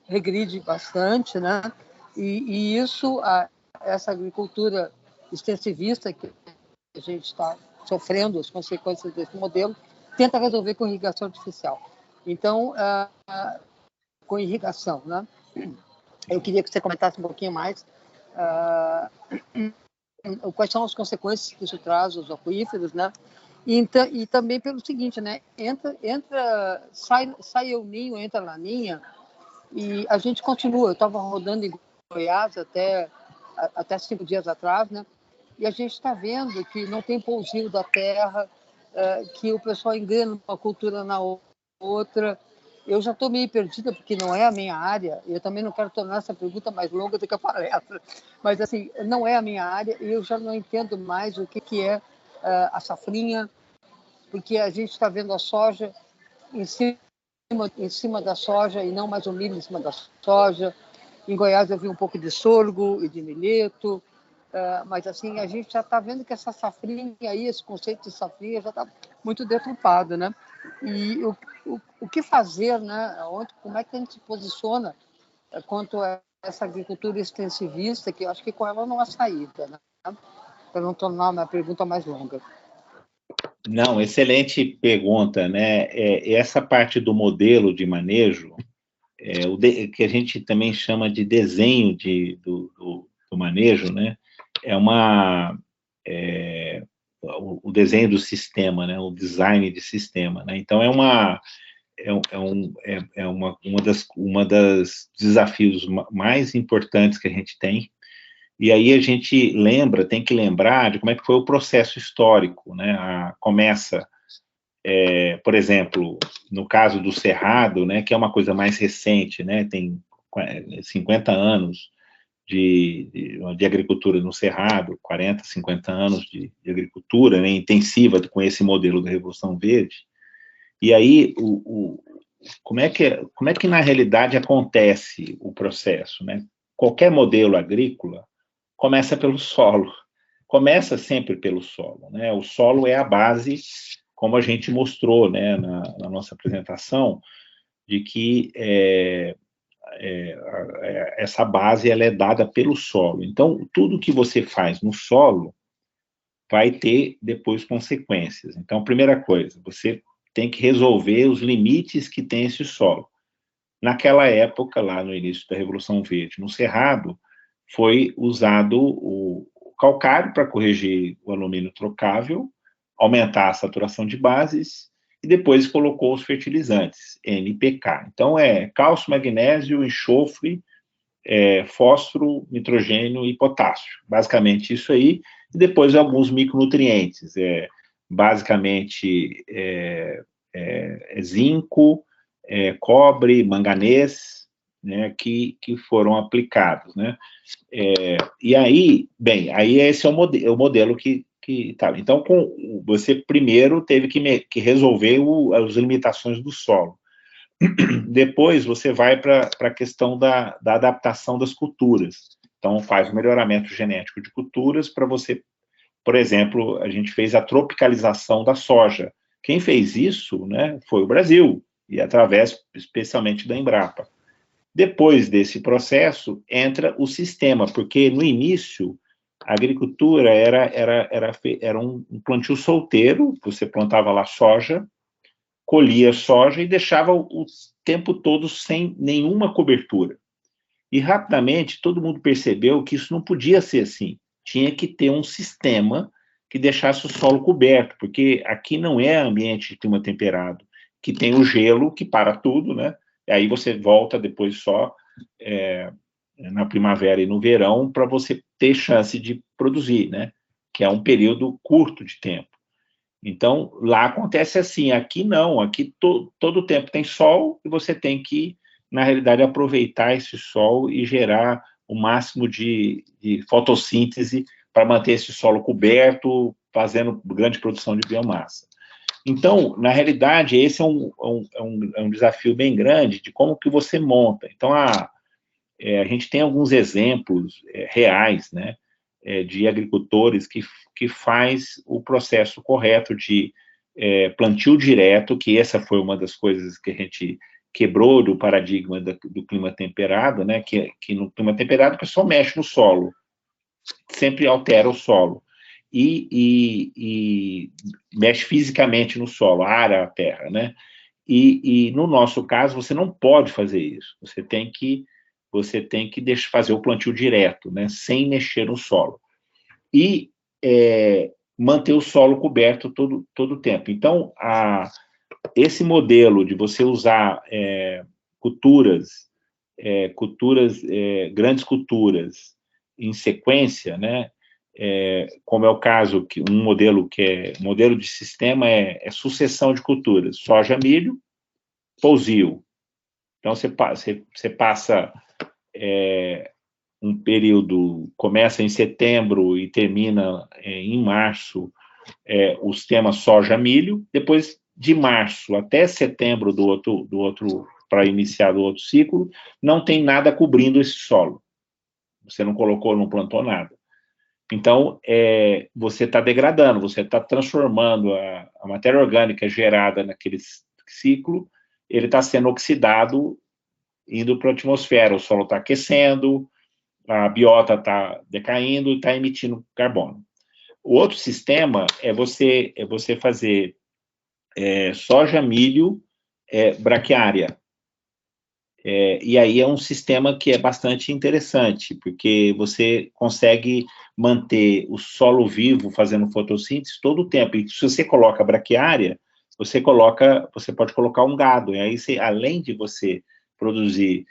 regride bastante, né? E isso, essa agricultura extensivista que a gente está sofrendo as consequências desse modelo, tenta resolver com irrigação artificial. Então, com irrigação, né? Eu queria que você comentasse um pouquinho mais quais são as consequências que isso traz aos aquíferos, né? E também pelo seguinte, né? Sai El Ninho, entra Laninha, e a gente continua. Eu estava rodando em Goiás até 5 dias atrás, né? E a gente está vendo que não tem pousio da terra, que o pessoal engana uma cultura na outra. Eu já estou meio perdida, porque não é a minha área. Eu também não quero tornar essa pergunta mais longa do que a palestra. Mas, assim, não é a minha área e eu já não entendo mais o que é a safrinha, porque a gente está vendo a soja em cima da soja e não mais o milho em cima da soja. Em Goiás eu vi um pouco de sorgo e de milheto, mas assim, a gente já está vendo que essa safrinha aí, esse conceito de safrinha já está muito deturpado, né? E o que fazer, né? Como é que a gente se posiciona quanto a essa agricultura extensivista, que eu acho que com ela não há saída, né? Para não tornar uma pergunta mais longa. Não, excelente pergunta, né? Essa parte do modelo de manejo, que a gente também chama de desenho do manejo, né? O desenho do sistema, né? O design de sistema, né? Então uma das desafios mais importantes que a gente tem. E aí a gente tem que lembrar de como é que foi o processo histórico, né? Começa, por exemplo, no caso do Cerrado, né, que é uma coisa mais recente, né? Tem 50 anos de agricultura no Cerrado, 40, 50 anos de agricultura, né, intensiva com esse modelo da Revolução Verde. E aí, como é que na realidade acontece o processo, né? Qualquer modelo agrícola começa pelo solo, começa sempre pelo solo, né? O solo é a base, como a gente mostrou, né, na nossa apresentação, de que essa base ela é dada pelo solo. Então, tudo que você faz no solo vai ter depois consequências. Então, primeira coisa, você tem que resolver os limites que tem esse solo. Naquela época, lá no início da Revolução Verde, no Cerrado, foi usado o calcário para corrigir o alumínio trocável, aumentar a saturação de bases, e depois colocou os fertilizantes, NPK. Então, cálcio, magnésio, enxofre, fósforo, nitrogênio e potássio. Basicamente isso aí, e depois alguns micronutrientes, basicamente zinco, cobre, manganês, né, que foram aplicados, né? E aí, bem, aí esse é o modelo que tá. Então, você primeiro teve que resolver as limitações do solo. Depois você vai para a questão da adaptação das culturas. Então, faz o melhoramento genético de culturas para você, por exemplo, a gente fez a tropicalização da soja. Quem fez isso, né, foi o Brasil, e através, especialmente, da Embrapa. Depois desse processo, entra o sistema, porque no início, a agricultura era um plantio solteiro, você plantava lá soja, colhia soja e deixava o tempo todo sem nenhuma cobertura. E rapidamente todo mundo percebeu que isso não podia ser assim. Tinha que ter um sistema que deixasse o solo coberto, porque aqui não é ambiente de clima temperado, que tem o gelo que para tudo, né? E aí você volta depois só na primavera e no verão para você ter chance de produzir, né? Que é um período curto de tempo. Então, lá acontece assim, aqui não, aqui todo o tempo tem sol e você tem que, na realidade, aproveitar esse sol e gerar o máximo de fotossíntese para manter esse solo coberto, fazendo grande produção de biomassa. Então, na realidade, esse é um desafio bem grande de como que você monta. Então, a gente tem alguns exemplos reais, né, de agricultores que faz o processo correto de plantio direto, que essa foi uma das coisas que a gente quebrou do paradigma do clima temperado, né, que no clima temperado o pessoal mexe no solo, sempre altera o solo, e mexe fisicamente no solo, ara a terra, né, e no nosso caso você não pode fazer isso, você tem que fazer o plantio direto, né, sem mexer no solo. E manter o solo coberto todo o tempo. Então, esse modelo de você usar grandes culturas em sequência, né, como é o caso, que um modelo de sistema é sucessão de culturas, soja, milho, pousio. Então, você passa um período, começa em setembro e termina em março, o sistema soja-milho, depois de março até setembro do outro para iniciar o outro ciclo, não tem nada cobrindo esse solo. Você não colocou, não plantou nada. Então, você está degradando, você está transformando a matéria orgânica gerada naquele ciclo, ele está sendo oxidado, indo para a atmosfera, o solo está aquecendo, a biota está decaindo e está emitindo carbono. O outro sistema é você fazer soja, milho, braquiária. E aí é um sistema que é bastante interessante, porque você consegue manter o solo vivo fazendo fotossíntese todo o tempo. E se você coloca braquiária, você pode colocar um gado. E aí, além de você produzir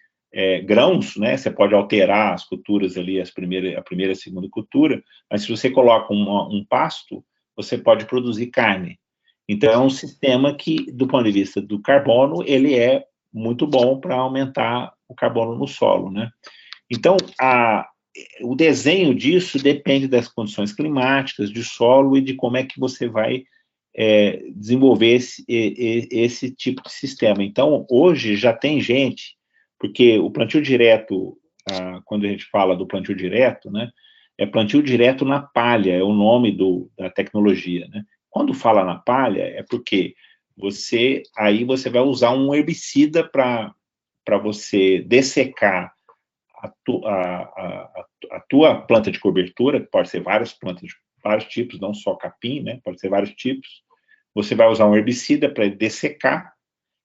grãos, né, você pode alterar as culturas ali, a primeira e a segunda cultura, mas se você coloca um pasto, você pode produzir carne. Então, é um sistema que, do ponto de vista do carbono, ele é muito bom para aumentar o carbono no solo, né? Então, o desenho disso depende das condições climáticas, de solo e de como é que você vai desenvolver esse tipo de sistema. Então, hoje já tem gente, porque o plantio direto, quando a gente fala do plantio direto, né, é plantio direto na palha, é o nome da tecnologia, né? Quando fala na palha, é porque você vai usar um herbicida para você dessecar a tua planta de cobertura, que pode ser várias plantas de vários tipos, não só capim, né? Pode ser vários tipos. Você vai usar um herbicida para dessecar,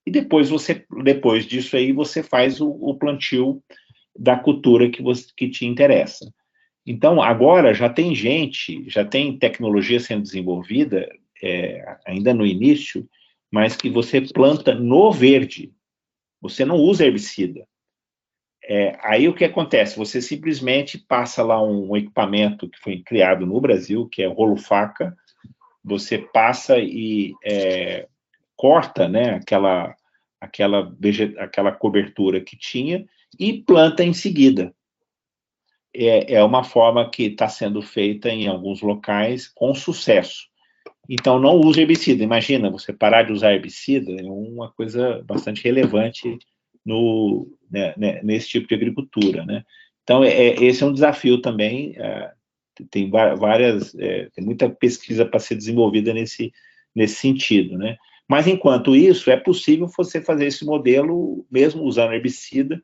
e depois disso aí, você faz o plantio da cultura que te interessa. Então, agora já tem tecnologia sendo desenvolvida, ainda no início, mas que você planta no verde. Você não usa herbicida. Aí o que acontece? Você simplesmente passa lá um equipamento que foi criado no Brasil, que é o rolo-faca, você passa e corta, né, aquela cobertura que tinha e planta em seguida. É uma forma que está sendo feita em alguns locais com sucesso. Então, não use herbicida. Imagina, você parar de usar herbicida é uma coisa bastante relevante nesse tipo de agricultura, né? Então, esse é um desafio também. Tem tem muita pesquisa para ser desenvolvida nesse sentido, né? Mas, enquanto isso, é possível você fazer esse modelo, mesmo usando herbicida,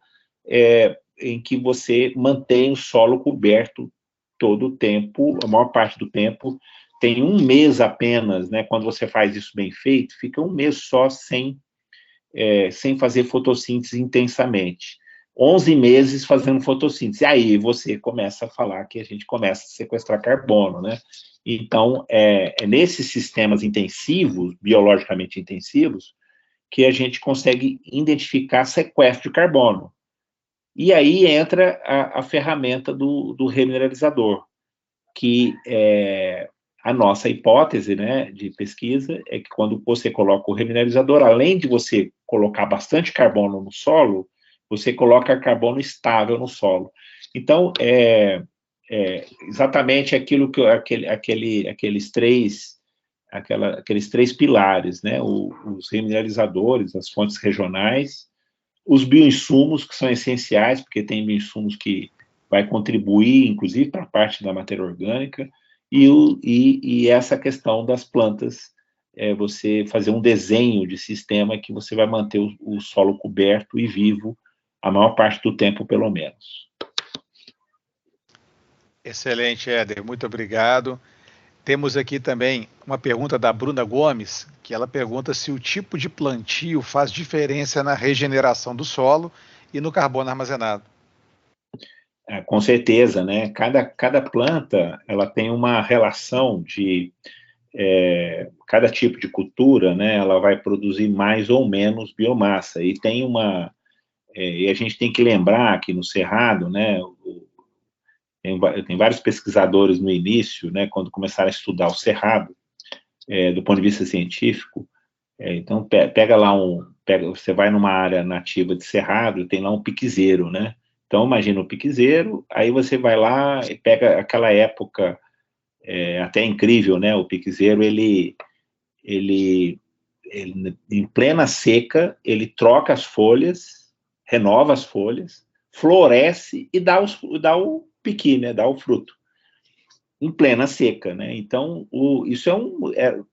em que você mantém o solo coberto todo o tempo, a maior parte do tempo. Tem um mês apenas, né? Quando você faz isso bem feito, fica um mês só sem fazer fotossíntese intensamente. 11 meses fazendo fotossíntese. Aí você começa a falar que a gente começa a sequestrar carbono, né? Então, nesses sistemas intensivos, biologicamente intensivos, que a gente consegue identificar sequestro de carbono. E aí entra a ferramenta do remineralizador, que a nossa hipótese, né, de pesquisa é que quando você coloca o remineralizador, além de você colocar bastante carbono no solo, você coloca carbono estável no solo. Então, exatamente aquilo que aqueles três pilares, né, os remineralizadores, as fontes regionais, os bioinsumos, que são essenciais, porque tem bioinsumos que vai contribuir, inclusive, para a parte da matéria orgânica, e essa questão das plantas, você fazer um desenho de sistema que você vai manter o solo coberto e vivo a maior parte do tempo, pelo menos. Excelente, Éder, muito obrigado. Temos aqui também uma pergunta da Bruna Gomes, que ela pergunta se o tipo de plantio faz diferença na regeneração do solo e no carbono armazenado. Com certeza, né? Cada planta, ela tem uma relação de cada tipo de cultura, né? Ela vai produzir mais ou menos biomassa, e e a gente tem que lembrar que no Cerrado, né? Tem vários pesquisadores no início, né? Quando começaram a estudar o Cerrado, do ponto de vista científico. Então, você vai numa área nativa de Cerrado, tem lá um piquezeiro, né? Então, imagina o piquezeiro, aí você vai lá e pega aquela época, até incrível, né? O piquezeiro, ele em plena seca, ele troca as folhas, renova as folhas, floresce e dá o piqui, né? Dá o fruto. Em plena seca, né? Então, isso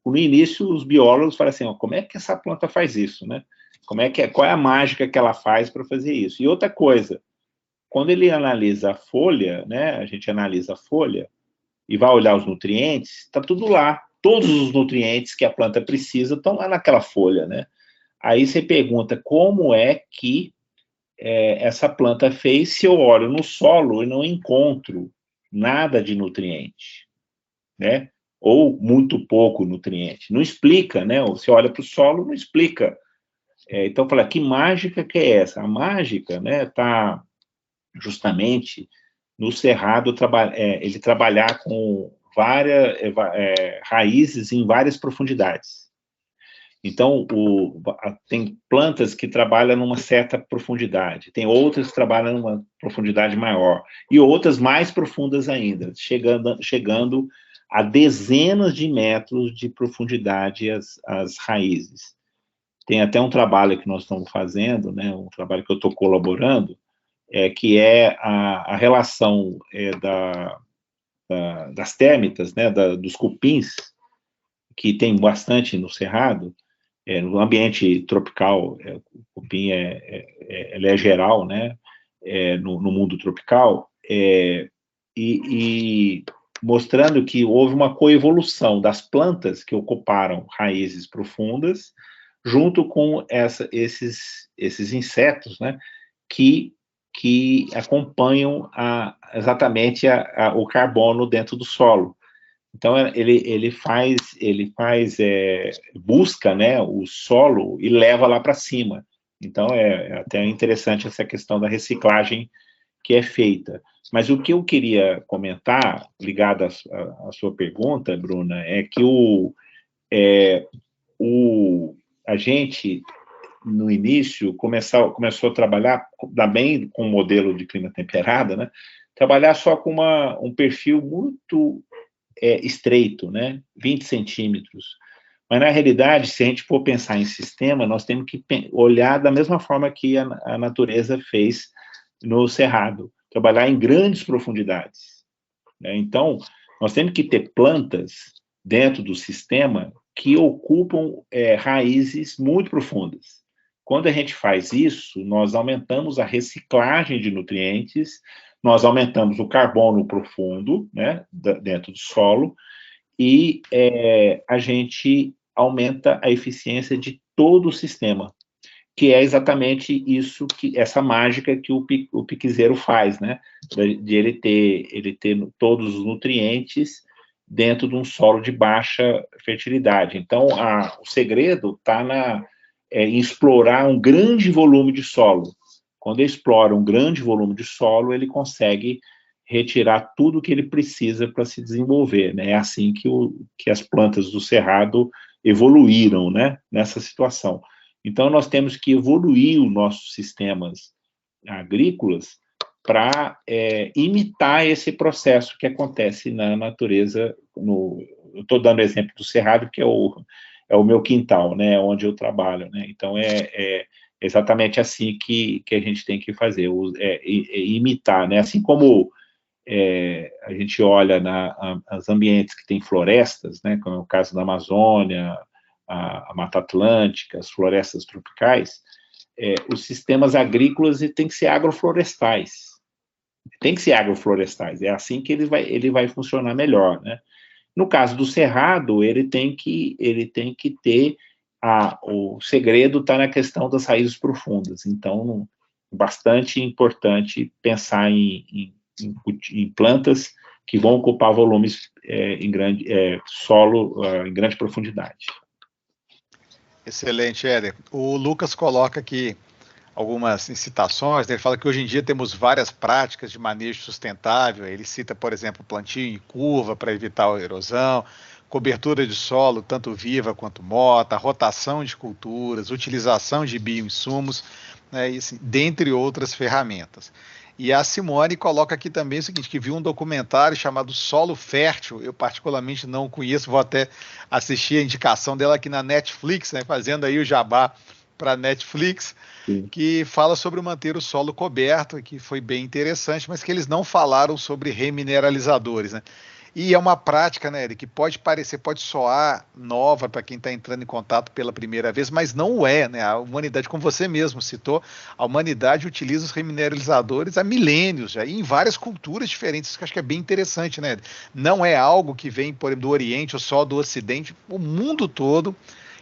no início, os biólogos falam assim, como é que essa planta faz isso, né? Qual é a mágica que ela faz para fazer isso? E outra coisa, quando ele analisa a folha, né? A gente analisa a folha, e vai olhar os nutrientes, está tudo lá. Todos os nutrientes que a planta precisa estão lá naquela folha, né? Aí você pergunta como é que essa planta fez se eu olho no solo e não encontro nada de nutriente, né? Ou muito pouco nutriente. Não explica, né? Você olha para o solo, não explica. Então, fala, que mágica que é essa? A mágica, né, está justamente no cerrado, ele trabalhar com várias raízes em várias profundidades. Então, tem plantas que trabalham numa certa profundidade, tem outras que trabalham numa profundidade maior, e outras mais profundas ainda, chegando a dezenas de metros de profundidade as raízes. Tem até um trabalho que nós estamos fazendo, né, um trabalho que eu estou colaborando, que é a relação das térmitas, né, dos cupins, que tem bastante no Cerrado, no ambiente tropical, o cupim ele é geral, né, no mundo tropical, e mostrando que houve uma coevolução das plantas que ocuparam raízes profundas, junto com esses insetos, né, que acompanham exatamente o carbono dentro do solo. Então, ele busca, né, o solo e leva lá para cima. Então, é até interessante essa questão da reciclagem que é feita. Mas o que eu queria comentar, ligado à sua pergunta, Bruna, é que a gente, no início, começou a trabalhar também com um modelo de clima temperado, né? Trabalhar só com um perfil muito estreito, né? 20 centímetros. Mas, na realidade, se a gente for pensar em sistema, nós temos que olhar da mesma forma que a natureza fez no Cerrado, trabalhar em grandes profundidades, né? Então, nós temos que ter plantas dentro do sistema que ocupam raízes muito profundas. Quando a gente faz isso, nós aumentamos a reciclagem de nutrientes, nós aumentamos o carbono profundo, né, dentro do solo, e a gente aumenta a eficiência de todo o sistema, que é exatamente isso, essa mágica que o piquezeiro faz, né, de ele ter todos os nutrientes dentro de um solo de baixa fertilidade. Então, o segredo está em explorar um grande volume de solo. Quando ele explora um grande volume de solo, ele consegue retirar tudo que ele precisa para se desenvolver, né? É assim que as plantas do Cerrado evoluíram, né, nessa situação. Então, nós temos que evoluir os nossos sistemas agrícolas para imitar esse processo que acontece na natureza. Eu estou dando exemplo do Cerrado, que é o meu quintal, né, onde eu trabalho, né? Então, é exatamente assim que a gente tem que fazer, imitar, né? Assim como a gente olha nos ambientes que tem florestas, né, como é o caso da Amazônia, a Mata Atlântica, as florestas tropicais, os sistemas agrícolas têm que ser agroflorestais. Tem que ser agroflorestais, é assim que ele vai funcionar melhor, né? No caso do Cerrado, ele tem que ter o segredo está na questão das raízes profundas. Então, bastante importante pensar em plantas que vão ocupar volumes em solo em grande profundidade. Excelente, Éder. O Lucas coloca aqui algumas citações, né? Ele fala que hoje em dia temos várias práticas de manejo sustentável. Ele cita, por exemplo, plantio em curva para evitar a erosão, cobertura de solo, tanto viva quanto morta, rotação de culturas, utilização de bioinsumos, né, e, assim, dentre outras ferramentas. E a Simone coloca aqui também o seguinte, que viu um documentário chamado Solo Fértil, eu particularmente não conheço, vou até assistir a indicação dela aqui na Netflix, né, fazendo aí o jabá para a Netflix, Sim. Que fala sobre manter o solo coberto, que foi bem interessante, mas que eles não falaram sobre remineralizadores, né? E é uma prática, né, Eric, que pode parecer, pode soar nova para quem está entrando em contato pela primeira vez, mas não o é, né? A humanidade, como você mesmo citou, a humanidade utiliza os remineralizadores há milênios já, e em várias culturas diferentes, isso que eu acho que é bem interessante, né? Não é algo que vem, por exemplo, do Oriente ou só do Ocidente, o mundo todo,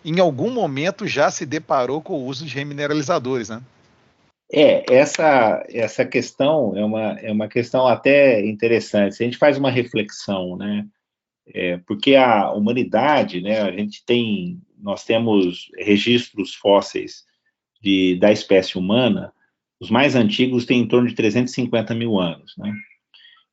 em algum momento, já se deparou com o uso de remineralizadores, né? Essa questão é uma questão até interessante. Se a gente faz uma reflexão, né? Porque a humanidade, né? Nós temos registros fósseis da espécie humana, os mais antigos têm em torno de 350 mil anos, né?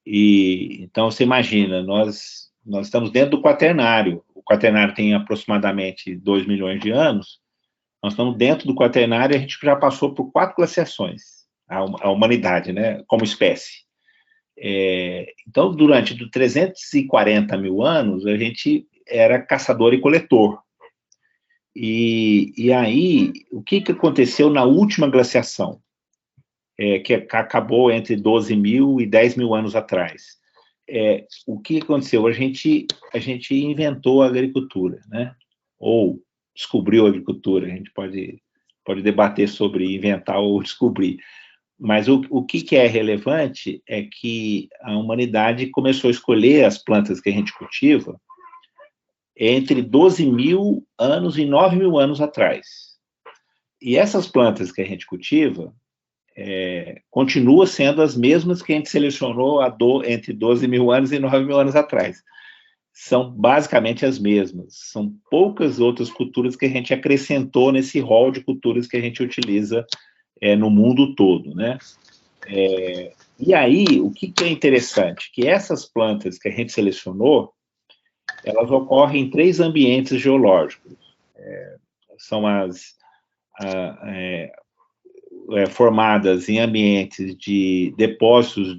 E então você imagina, nós estamos dentro do Quaternário. O Quaternário tem aproximadamente 2 milhões de anos. Nós estamos dentro do Quaternário e a gente já passou por 4 glaciações, a humanidade, né, como espécie. Então, durante 340 mil anos, a gente era caçador e coletor. E aí, o que aconteceu na última glaciação, que acabou entre 12 mil e 10 mil anos atrás? O que aconteceu? A gente inventou a agricultura, né? Ou descobriu a agricultura, a gente pode debater sobre inventar ou descobrir, mas o que é relevante é que a humanidade começou a escolher as plantas que a gente cultiva entre 12 mil anos e 9 mil anos atrás. E essas plantas que a gente cultiva continuam sendo as mesmas que a gente selecionou entre 12 mil anos e 9 mil anos atrás. São basicamente as mesmas. São poucas outras culturas que a gente acrescentou nesse rol de culturas que a gente utiliza no mundo todo, né? E aí, o que é interessante? Que essas plantas que a gente selecionou, elas ocorrem em 3 ambientes geológicos. São formadas em ambientes de depósitos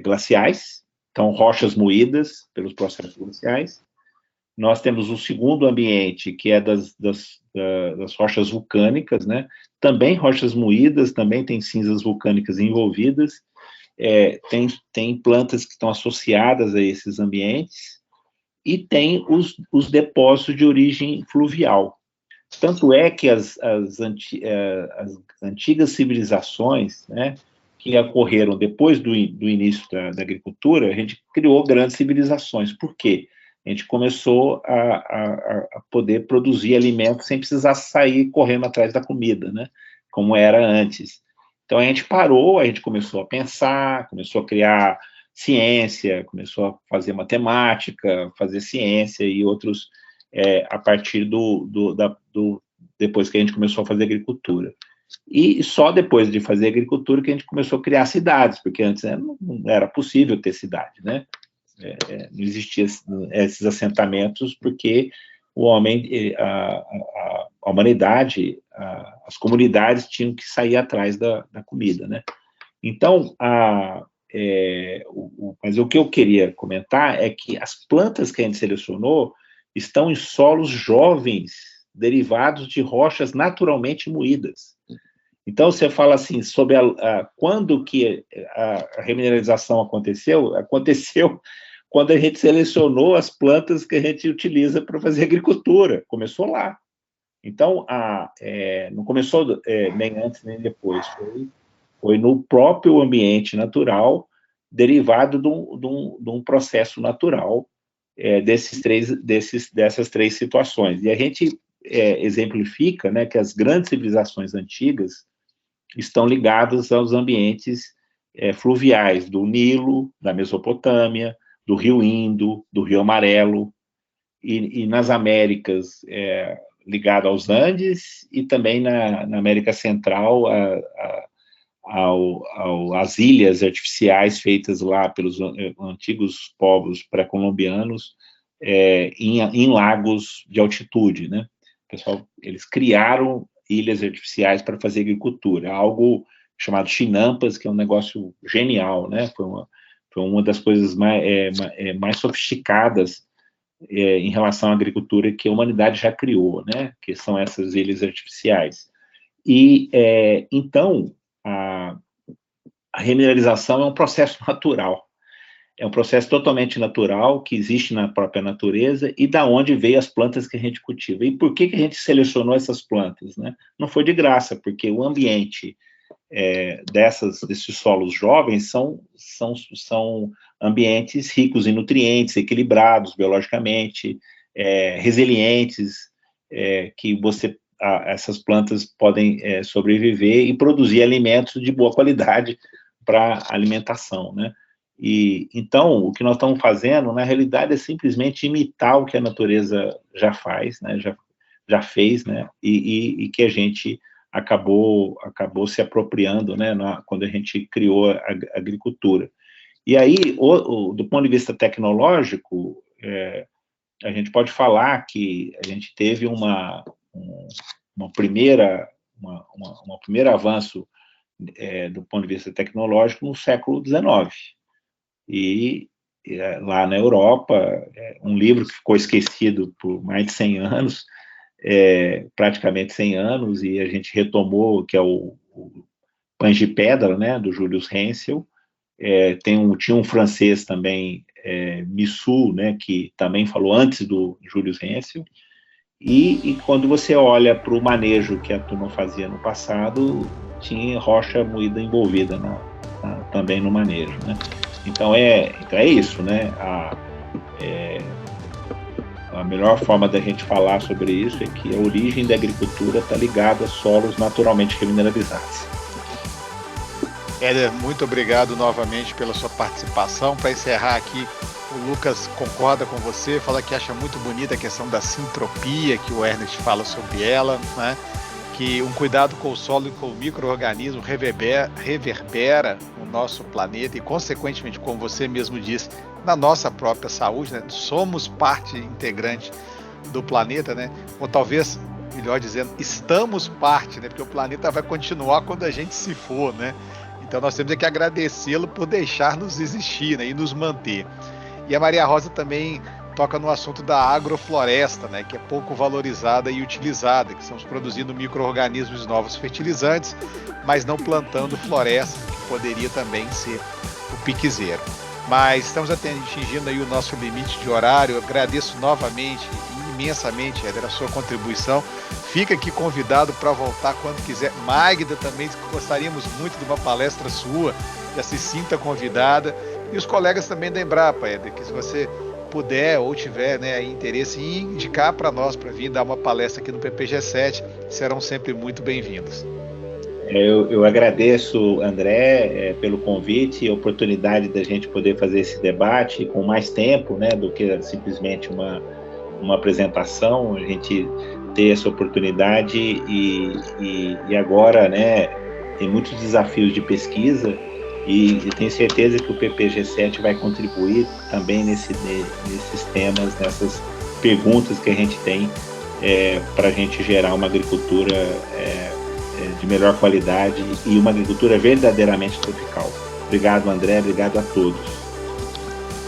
glaciais, então rochas moídas pelos processos glaciais. Nós temos um segundo ambiente, que é das rochas vulcânicas, né? Também rochas moídas, também tem cinzas vulcânicas envolvidas, tem plantas que estão associadas a esses ambientes, e tem os depósitos de origem fluvial. Tanto é que as antigas civilizações, né, que ocorreram depois do início da agricultura, a gente criou grandes civilizações. Por quê? A gente começou a poder produzir alimentos sem precisar sair correndo atrás da comida, né, como era antes. Então, a gente parou, a gente começou a pensar, começou a criar ciência, começou a fazer matemática, fazer ciência e outros, a partir depois que a gente começou a fazer agricultura. E só depois de fazer agricultura que a gente começou a criar cidades, porque antes não era possível ter cidade, né? Não existiam esses assentamentos, porque o homem, a humanidade, as comunidades tinham que sair atrás da comida, né? Então, mas o que eu queria comentar é que as plantas que a gente selecionou estão em solos jovens, derivados de rochas naturalmente moídas. Então, você fala assim, sobre quando que a remineralização aconteceu quando a gente selecionou as plantas que a gente utiliza para fazer agricultura. Começou lá. Então, não começou nem antes nem depois, foi no próprio ambiente natural, derivado de um processo natural dessas 3 situações. E a gente exemplifica, né, que as grandes civilizações antigas estão ligadas aos ambientes fluviais do Nilo, da Mesopotâmia, do Rio Indo, do Rio Amarelo, e nas Américas ligado aos Andes, e também na América Central às ilhas artificiais feitas lá pelos antigos povos pré-colombianos em lagos de altitude, né? Pessoal, eles criaram ilhas artificiais para fazer agricultura, algo chamado chinampas, que é um negócio genial, né? Foi uma das coisas mais sofisticadas em relação à agricultura que a humanidade já criou, né? Que são essas ilhas artificiais. E, então, a remineralização é um processo natural. é um processo totalmente natural, que existe na própria natureza, e da onde veio as plantas que a gente cultiva. E por que a gente selecionou essas plantas, né? Não foi de graça, porque o ambiente desses solos jovens são ambientes ricos em nutrientes, equilibrados biologicamente, resilientes, que essas plantas podem sobreviver e produzir alimentos de boa qualidade para alimentação, né? E então o que nós estamos fazendo, na realidade, é simplesmente imitar o que a natureza já faz, né? Já fez, né? E que a gente acabou se apropriando, né? Quando a gente criou a agricultura. E aí, do ponto de vista tecnológico, a gente pode falar que a gente teve um primeiro avanço do ponto de vista tecnológico no século XIX. E lá na Europa, um livro que ficou esquecido por mais de 100 anos, praticamente 100 anos, e a gente retomou, que é o Pães de Pedra, né, do Julius Hensel. Tinha um francês também, Missou, né, que também falou antes do Julius Hensel. E quando você olha para o manejo que a turma fazia no passado, tinha rocha moída envolvida também no manejo, né? Então é isso, né? A melhor forma da gente falar sobre isso é que a origem da agricultura está ligada a solos naturalmente remineralizados. Éder, muito obrigado novamente pela sua participação. Para encerrar aqui, o Lucas concorda com você, fala que acha muito bonita a questão da sintropia, que o Ernest fala sobre ela, né? Que um cuidado com o solo e com o micro-organismo reverbera o nosso planeta e, consequentemente, como você mesmo disse, na nossa própria saúde, né? Somos parte integrante do planeta, né? Ou talvez, melhor dizendo, estamos parte, né? Porque o planeta vai continuar quando a gente se for, né? Então nós temos que agradecê-lo por deixar-nos existir, né? E nos manter. E a Maria Rosa também toca no assunto da agrofloresta, né, que é pouco valorizada e utilizada, que estamos produzindo micro-organismos novos fertilizantes, mas não plantando floresta, que poderia também ser o piquezeiro. Mas estamos atingindo aí o nosso limite de horário. Eu agradeço novamente, imensamente, Éder, a sua contribuição. Fica aqui convidado para voltar quando quiser. Magda também, gostaríamos muito de uma palestra sua, já se sinta convidada. E os colegas também da Embrapa, Éder, que se você puder ou tiver, né, interesse em indicar para nós, para vir dar uma palestra aqui no PPG7, serão sempre muito bem-vindos. Eu agradeço, André, pelo convite e a oportunidade da gente poder fazer esse debate com mais tempo, né, do que simplesmente uma apresentação, a gente ter essa oportunidade e agora, né, tem muitos desafios de pesquisa e tenho certeza que o PPG7 vai contribuir também nesses temas, nessas perguntas que a gente tem para a gente gerar uma agricultura de melhor qualidade e uma agricultura verdadeiramente tropical. Obrigado, André, obrigado a todos.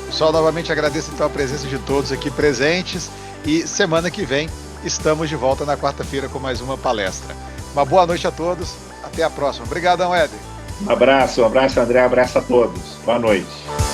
Pessoal, novamente agradeço então a presença de todos aqui presentes e semana que vem estamos de volta na quarta-feira com mais uma palestra. Uma boa noite a todos, até a próxima. Obrigadão, Éder. Um abraço, André, um abraço a todos. Boa noite.